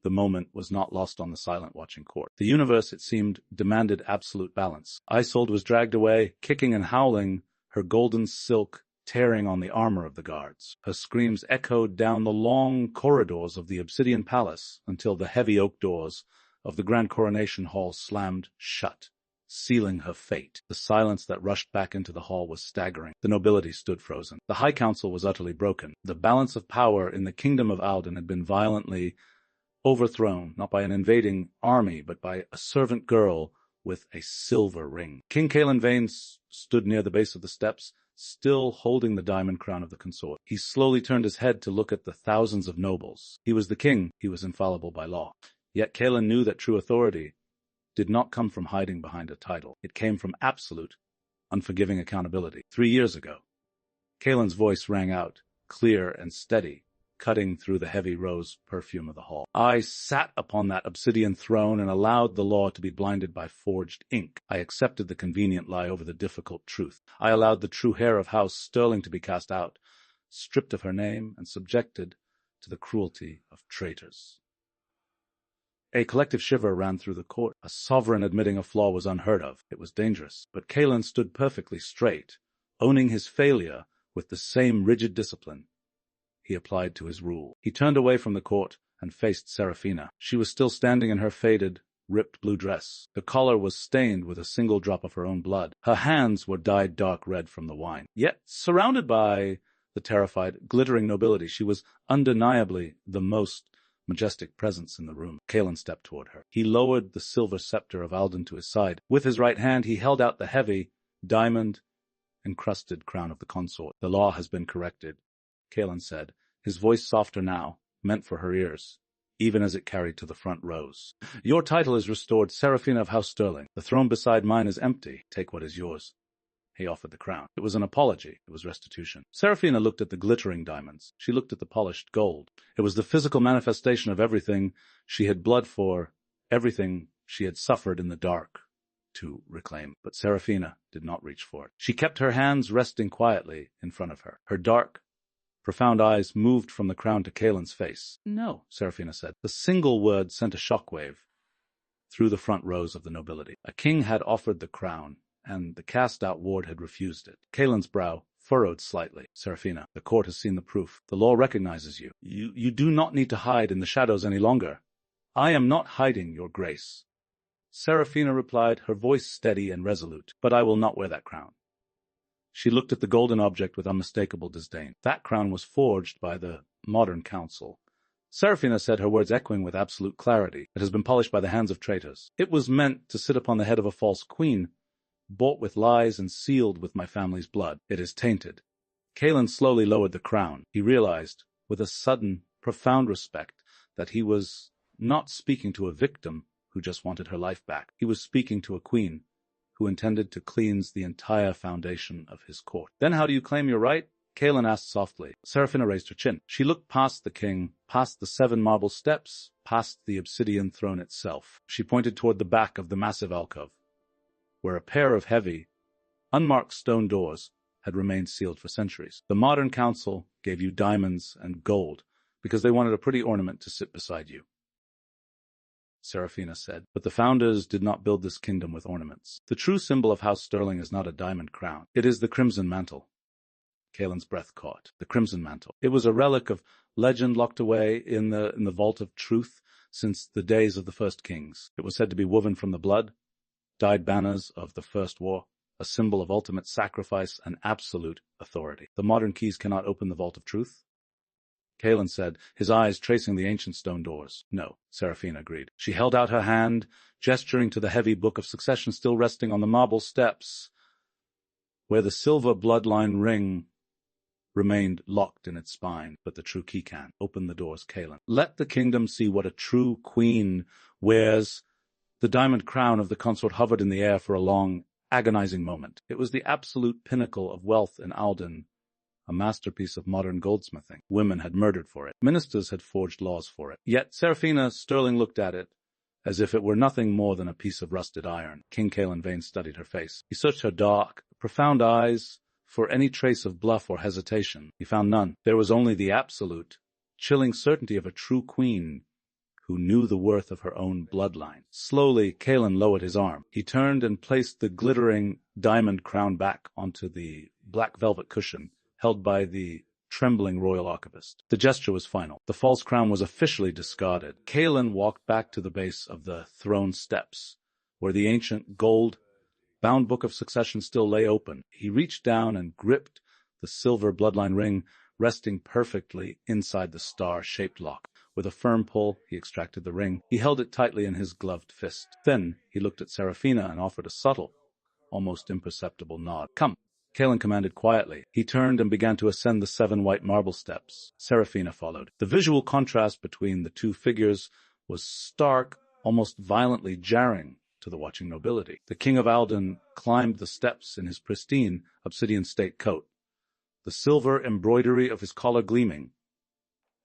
the moment was not lost on the silent watching court. The universe, it seemed, demanded absolute balance. Isolde was dragged away, kicking and howling, her golden silk tearing on the armor of the guards. Her screams echoed down the long corridors of the obsidian palace until the heavy oak doors of the grand coronation hall slammed shut, sealing her fate. The silence that rushed back into the hall was staggering. The nobility stood frozen. The High Council was utterly broken. The balance of power in the kingdom of Alden had been violently overthrown, not by an invading army, but by a servant girl with a silver ring. King Kaelen Vane stood near the base of the steps, still holding the diamond crown of the consort. He slowly turned his head to look at the thousands of nobles. He was the king. He was infallible by law. Yet Kaelen knew that true authority did not come from hiding behind a title. It came from absolute, unforgiving accountability. 3 years ago, Kaelen's voice rang out, clear and steady, cutting through the heavy rose perfume of the hall. I sat upon that obsidian throne and allowed the law to be blinded by forged ink. I accepted the convenient lie over the difficult truth. I allowed the true heir of House Sterling to be cast out, stripped of her name and subjected to the cruelty of traitors. A collective shiver ran through the court. A sovereign admitting a flaw was unheard of. It was dangerous. But Kaelen stood perfectly straight, owning his failure with the same rigid discipline he applied to his rule. He turned away from the court and faced Seraphina. She was still standing in her faded, ripped blue dress. The collar was stained with a single drop of her own blood. Her hands were dyed dark red from the wine. Yet, surrounded by the terrified, glittering nobility, she was undeniably the most majestic presence in the room. Kaelen stepped toward her. He lowered the silver scepter of Alden to his side. With his right hand, he held out the heavy, diamond-encrusted crown of the consort. The law has been corrected, Kaelen said, his voice softer now, meant for her ears, even as it carried to the front rows. Your title is restored, Seraphina of House Sterling. The throne beside mine is empty. Take what is yours. He offered the crown. It was an apology. It was restitution. Seraphina looked at the glittering diamonds. She looked at the polished gold. It was the physical manifestation of everything she had bled for, everything she had suffered in the dark to reclaim. But Seraphina did not reach for it. She kept her hands resting quietly in front of her. Her dark, profound eyes moved from the crown to Kaelen's face. No, Seraphina said. The single word sent a shockwave through the front rows of the nobility. A king had offered the crown, and the cast-out ward had refused it. Kaelen's brow furrowed slightly. Seraphina, the court has seen the proof. The law recognizes you. You do not need to hide in the shadows any longer. I am not hiding, your grace. Seraphina replied, her voice steady and resolute. But I will not wear that crown. She looked at the golden object with unmistakable disdain. That crown was forged by the modern council. Seraphina said, her words echoing with absolute clarity. It has been polished by the hands of traitors. It was meant to sit upon the head of a false queen, bought with lies and sealed with my family's blood. It is tainted. Kaelen slowly lowered the crown. He realized, with a sudden, profound respect, that he was not speaking to a victim who just wanted her life back. He was speaking to a queen who intended to cleanse the entire foundation of his court. Then how do you claim your right? Kaelen asked softly. Seraphina raised her chin. She looked past the king, past the 7 marble steps, past the obsidian throne itself. She pointed toward the back of the massive alcove, where a pair of heavy, unmarked stone doors had remained sealed for centuries. The modern council gave you diamonds and gold because they wanted a pretty ornament to sit beside you, Seraphina said. But the founders did not build this kingdom with ornaments. The true symbol of House Sterling is not a diamond crown. It is the Crimson Mantle. Kaelen's breath caught. The Crimson Mantle. It was a relic of legend locked away in the vault of truth since the days of the first kings. It was said to be woven from the blood, dyed banners of the First War, a symbol of ultimate sacrifice and absolute authority. The modern keys cannot open the vault of truth? Kaelen said, his eyes tracing the ancient stone doors. No, Seraphina agreed. She held out her hand, gesturing to the heavy book of succession still resting on the marble steps, where the Silver Bloodline Ring remained locked in its spine, but the true key can. Open the doors, Kaelen. Let the kingdom see what a true queen wears. The diamond crown of the consort hovered in the air for a long, agonizing moment. It was the absolute pinnacle of wealth in Alden, a masterpiece of modern goldsmithing. Women had murdered for it. Ministers had forged laws for it. Yet Seraphina Sterling looked at it as if it were nothing more than a piece of rusted iron. King Kaelen Vane studied her face. He searched her dark, profound eyes for any trace of bluff or hesitation. He found none. There was only the absolute, chilling certainty of a true queen who knew the worth of her own bloodline. Slowly, Kaelen lowered his arm. He turned and placed the glittering diamond crown back onto the black velvet cushion held by the trembling royal archivist. The gesture was final. The false crown was officially discarded. Kaelen walked back to the base of the throne steps, where the ancient gold-bound book of succession still lay open. He reached down and gripped the silver bloodline ring, resting perfectly inside the star-shaped lock. With a firm pull, he extracted the ring. He held it tightly in his gloved fist. Then he looked at Seraphina and offered a subtle, almost imperceptible nod. "Come," Kaelen commanded quietly. He turned and began to ascend the 7 white marble steps. Seraphina followed. The visual contrast between the two figures was stark, almost violently jarring to the watching nobility. The King of Alden climbed the steps in his pristine obsidian state coat, the silver embroidery of his collar gleaming,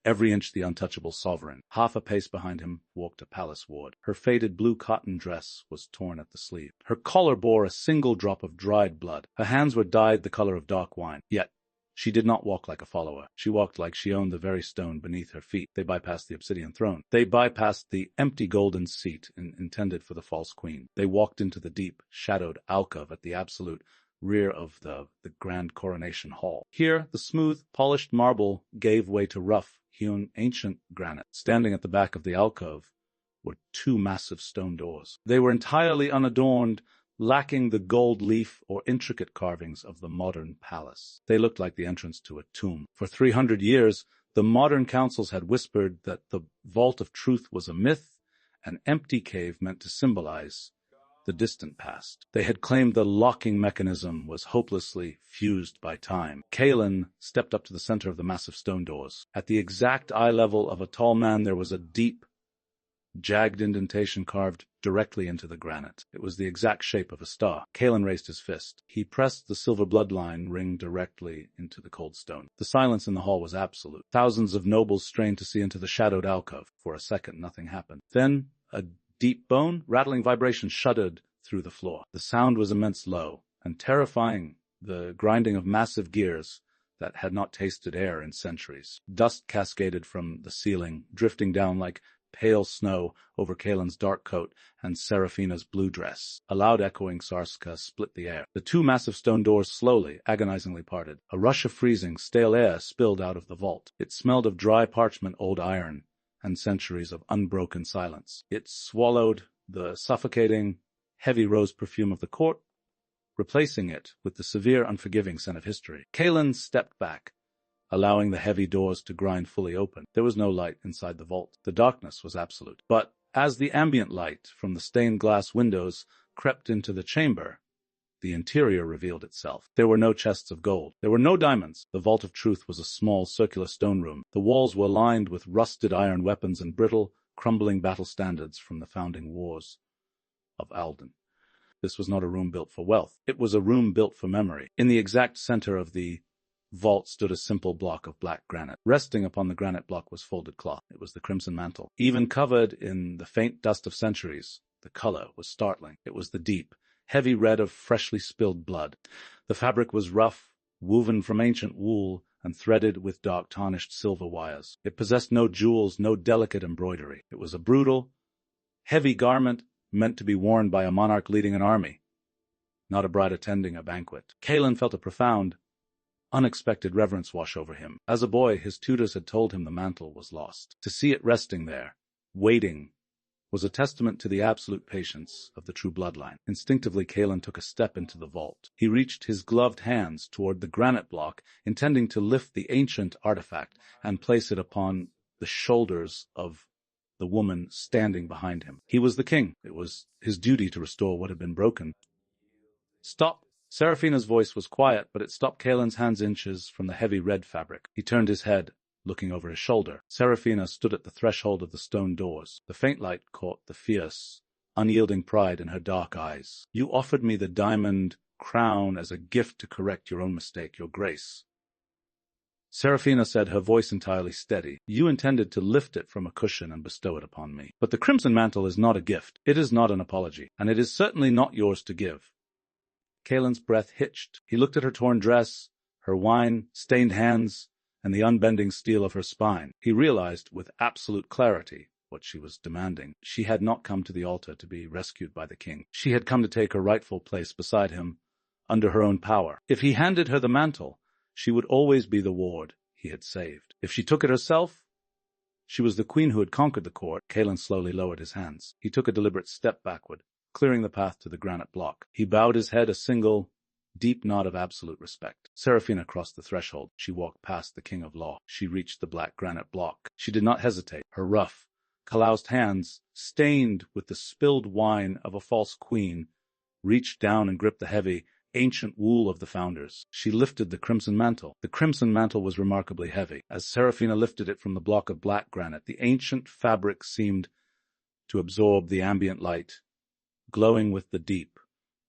every inch the untouchable sovereign. Half a pace behind him walked a palace ward. Her faded blue cotton dress was torn at the sleeve. Her collar bore a single drop of dried blood. Her hands were dyed the color of dark wine. Yet she did not walk like a follower. She walked like she owned the very stone beneath her feet. They bypassed the obsidian throne. They bypassed the empty golden seat intended for the false queen. They walked into the deep, shadowed alcove at the absolute rear of the grand coronation hall. Here, the smooth, polished marble gave way to rough, hewn ancient granite. Standing at the back of the alcove were 2 massive stone doors. They were entirely unadorned, lacking the gold leaf or intricate carvings of the modern palace. They looked like the entrance to a tomb. For 300 years, the modern councils had whispered that the Vault of Truth was a myth, an empty cave meant to symbolize the distant past. They had claimed the locking mechanism was hopelessly fused by time. Kaelen stepped up to the center of the massive stone doors. At the exact eye level of a tall man, there was a deep, jagged indentation carved directly into the granite. It was the exact shape of a star. Kaelen raised his fist. He pressed the Silver Bloodline Ring directly into the cold stone. The silence in the hall was absolute. Thousands of nobles strained to see into the shadowed alcove. For a second, nothing happened. Then, a deep bone, rattling vibration shuddered through the floor. The sound was immense low and terrifying, the grinding of massive gears that had not tasted air in centuries. Dust cascaded from the ceiling, drifting down like pale snow over Kaelen's dark coat and Seraphina's blue dress. A loud echoing sarska split the air. The 2 massive stone doors slowly, agonizingly parted. A rush of freezing, stale air spilled out of the vault. It smelled of dry parchment, old iron, and centuries of unbroken silence. It swallowed the suffocating, heavy rose perfume of the court, replacing it with the severe, unforgiving scent of history. Kaelen stepped back, allowing the heavy doors to grind fully open. There was no light inside the vault. The darkness was absolute. But as the ambient light from the stained glass windows crept into the chamber, the interior revealed itself. There were no chests of gold. There were no diamonds. The Vault of Truth was a small, circular stone room. The walls were lined with rusted iron weapons and brittle, crumbling battle standards from the founding wars of Alden. This was not a room built for wealth. It was a room built for memory. In the exact center of the vault stood a simple block of black granite. Resting upon the granite block was folded cloth. It was the Crimson Mantle. Even covered in the faint dust of centuries, the color was startling. It was the deep, heavy red of freshly spilled blood. The fabric was rough, woven from ancient wool, and threaded with dark tarnished silver wires. It possessed no jewels, no delicate embroidery. It was a brutal, heavy garment meant to be worn by a monarch leading an army, not a bride attending a banquet. Kaelen felt a profound, unexpected reverence wash over him. As a boy, his tutors had told him the mantle was lost. To see it resting there, waiting, was a testament to the absolute patience of the true bloodline. Instinctively, Kaelen took a step into the vault. He reached his gloved hands toward the granite block, intending to lift the ancient artifact and place it upon the shoulders of the woman standing behind him. He was the king. It was his duty to restore what had been broken. "Stop!" Seraphina's voice was quiet, but it stopped Kaelen's hands inches from the heavy red fabric. He turned his head, looking over his shoulder. Seraphina stood at the threshold of the stone doors. The faint light caught the fierce, unyielding pride in her dark eyes. "You offered me the diamond crown as a gift to correct your own mistake, your grace," Seraphina said, her voice entirely steady. "You intended to lift it from a cushion and bestow it upon me. But the Crimson Mantle is not a gift. It is not an apology. And it is certainly not yours to give." Kaelen's breath hitched. He looked at her torn dress, her wine-stained hands, and the unbending steel of her spine. He realized with absolute clarity what she was demanding. She had not come to the altar to be rescued by the king. She had come to take her rightful place beside him, under her own power. If he handed her the mantle, she would always be the ward he had saved. If she took it herself, she was the queen who had conquered the court. Kaelen slowly lowered his hands. He took a deliberate step backward, clearing the path to the granite block. He bowed his head a single, deep nod of absolute respect. Seraphina crossed the threshold. She walked past the King of Law. She reached the black granite block. She did not hesitate. Her rough, calloused hands, stained with the spilled wine of a false queen, reached down and gripped the heavy, ancient wool of the founders. She lifted the Crimson Mantle. The Crimson Mantle was remarkably heavy. As Seraphina lifted it from the block of black granite, the ancient fabric seemed to absorb the ambient light, glowing with the deep,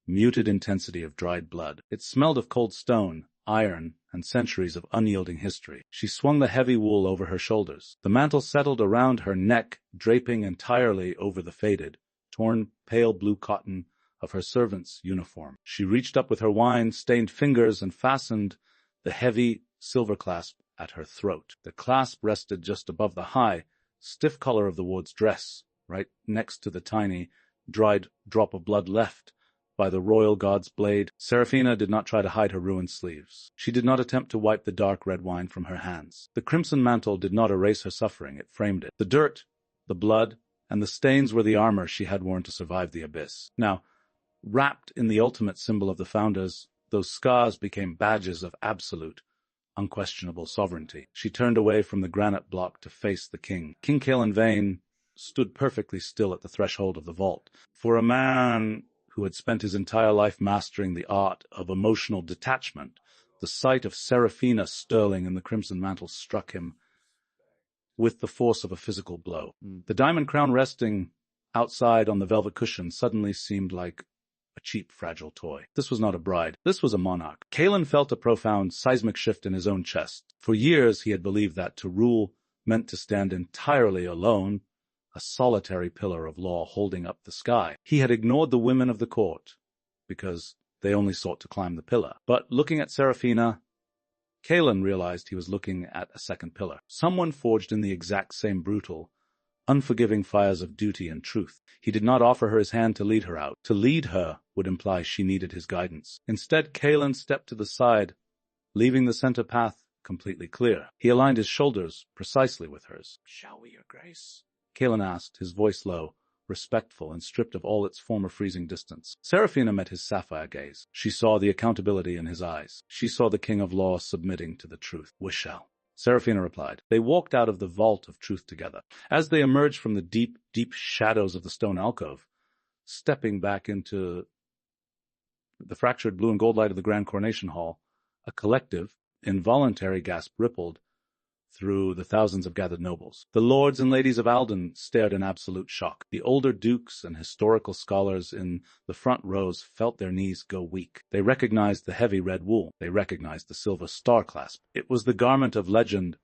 muted intensity of dried blood. It smelled of cold stone, iron, and centuries of unyielding history. She swung the heavy wool over her shoulders. The mantle settled around her neck, draping entirely over the faded, torn pale blue cotton of her servant's uniform. She reached up with her wine-stained fingers and fastened the heavy silver clasp at her throat. The clasp rested just above the high, stiff collar of the ward's dress, right next to the tiny, dried drop of blood left by the royal god's blade. Seraphina did not try to hide her ruined sleeves. She did not attempt to wipe the dark red wine from her hands. The crimson mantle did not erase her suffering, it framed it. The dirt, the blood, and the stains were the armor she had worn to survive the abyss. Now, wrapped in the ultimate symbol of the founders, those scars became badges of absolute, unquestionable sovereignty. She turned away from the granite block to face the king. King Kaelen Vane stood perfectly still at the threshold of the vault. For a man who had spent his entire life mastering the art of emotional detachment, the sight of Seraphina sterling in the Crimson Mantle struck him with the force of a physical blow. The diamond crown resting outside on the velvet cushion suddenly seemed like a cheap, fragile toy. This was not a bride. This was a monarch. Kaelen felt a profound seismic shift in his own chest. For years he had believed that to rule meant to stand entirely alone, a solitary pillar of law holding up the sky. He had ignored the women of the court, because they only sought to climb the pillar. But looking at Seraphina, Kaelen realized he was looking at a second pillar, someone forged in the exact same brutal, unforgiving fires of duty and truth. He did not offer her his hand to lead her out. To lead her would imply she needed his guidance. Instead, Kaelen stepped to the side, leaving the center path completely clear. He aligned his shoulders precisely with hers. "Shall we, Your Grace?" Kaelen asked, his voice low, respectful, and stripped of all its former freezing distance. Seraphina met his sapphire gaze. She saw the accountability in his eyes. She saw the King of Law submitting to the truth. "We shall." Seraphina replied. They walked out of the vault of truth together. As they emerged from the deep, deep shadows of the stone alcove, stepping back into the fractured blue and gold light of the Grand Coronation Hall, a collective, involuntary gasp rippled through the thousands of gathered nobles. The lords and ladies of Alden stared in absolute shock. The older dukes and historical scholars in the front rows felt their knees go weak. They recognized the heavy red wool. They recognized the silver star clasp. It was the garment of legend,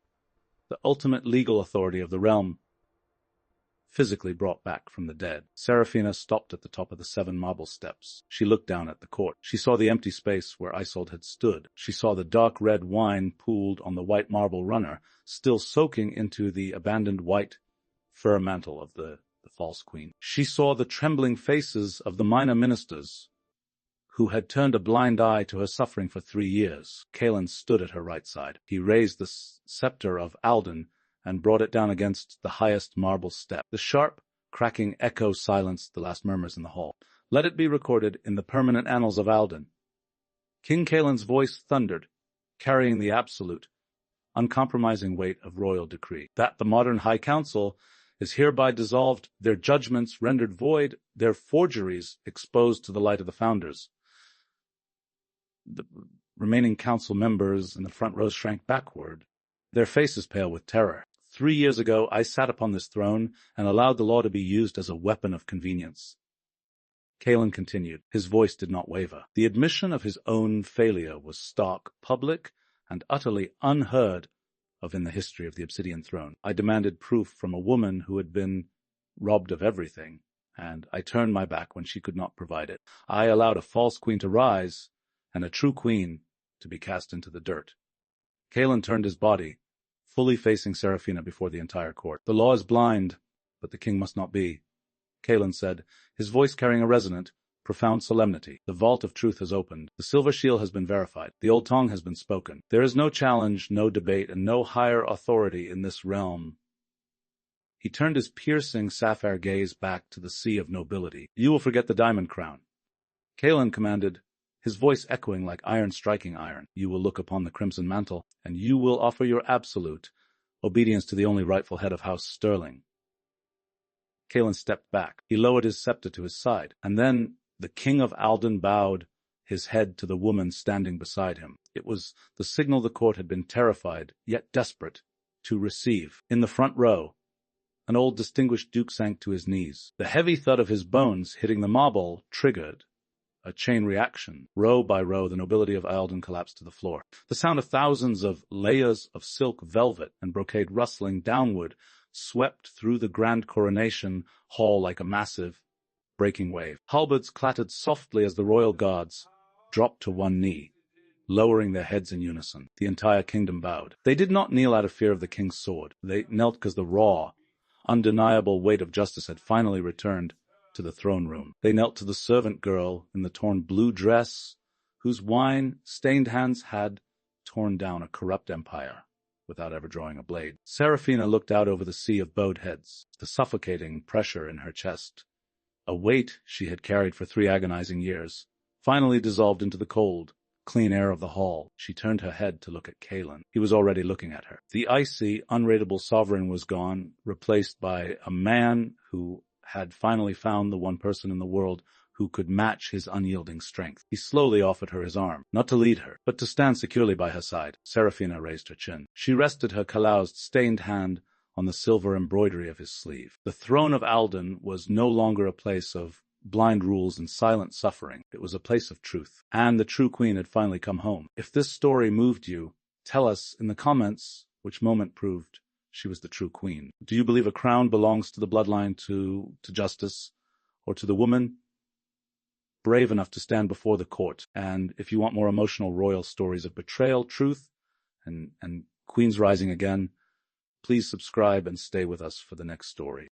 the ultimate legal authority of the realm, physically brought back from the dead. Seraphina stopped at the top of the 7 marble steps. She looked down at the court. She saw the empty space where Isolde had stood. She saw the dark red wine pooled on the white marble runner, still soaking into the abandoned white fur mantle of the false queen. She saw the trembling faces of the minor ministers who had turned a blind eye to her suffering for 3 years. Kaelen stood at her right side. He raised the scepter of Alden and brought it down against the highest marble step. The sharp, cracking echo silenced the last murmurs in the hall. Let it be recorded in the permanent annals of Alden. King Kaelen's voice thundered, carrying the absolute, uncompromising weight of royal decree, that the modern High Council is hereby dissolved, their judgments rendered void, their forgeries exposed to the light of the founders. The remaining council members in the front rows shrank backward, their faces pale with terror. 3 years ago, I sat upon this throne and allowed the law to be used as a weapon of convenience. Kaelen continued. His voice did not waver. The admission of his own failure was stark, public, and utterly unheard of in the history of the Obsidian Throne. I demanded proof from a woman who had been robbed of everything, and I turned my back when she could not provide it. I allowed a false queen to rise and a true queen to be cast into the dirt. Kaelen turned his body, fully facing Seraphina before the entire court. The law is blind, but the king must not be, Kaelen said, his voice carrying a resonant, profound solemnity. The vault of truth has opened. The silver shield has been verified. The old tongue has been spoken. There is no challenge, no debate, and no higher authority in this realm. He turned his piercing sapphire gaze back to the sea of nobility. You will forget the diamond crown. Kaelen commanded, his voice echoing like iron striking iron. "You will look upon the Crimson Mantle, and you will offer your absolute obedience to the only rightful head of House Sterling." Kaelen stepped back. He lowered his scepter to his side, and then the King of Alden bowed his head to the woman standing beside him. It was the signal the court had been terrified, yet desperate, to receive. In the front row, an old distinguished duke sank to his knees. The heavy thud of his bones hitting the marble triggered a chain reaction. Row by row, the nobility of Eilden collapsed to the floor. The sound of thousands of layers of silk, velvet, and brocade rustling downward swept through the grand coronation hall like a massive, breaking wave. Halberds clattered softly as the royal guards dropped to one knee, lowering their heads in unison. The entire kingdom bowed. They did not kneel out of fear of the king's sword. They knelt because the raw, undeniable weight of justice had finally returned to the throne room. They knelt to the servant girl in the torn blue dress, whose wine-stained hands had torn down a corrupt empire without ever drawing a blade. Seraphina looked out over the sea of bowed heads, the suffocating pressure in her chest, a weight she had carried for 3 agonizing years, finally dissolved into the cold, clean air of the hall. She turned her head to look at Kaelen. He was already looking at her. The icy, unrateable sovereign was gone, replaced by a man who had finally found the one person in the world who could match his unyielding strength. He slowly offered her his arm, not to lead her, but to stand securely by her side. Seraphina raised her chin. She rested her calloused, stained hand on the silver embroidery of his sleeve. The throne of Alden was no longer a place of blind rules and silent suffering. It was a place of truth, and the true queen had finally come home. If this story moved you, tell us in the comments which moment proved she was the true queen. Do you believe a crown belongs to the bloodline, to justice, or to the woman brave enough to stand before the court? And if you want more emotional royal stories of betrayal, truth, and queens rising again, please subscribe and stay with us for the next story.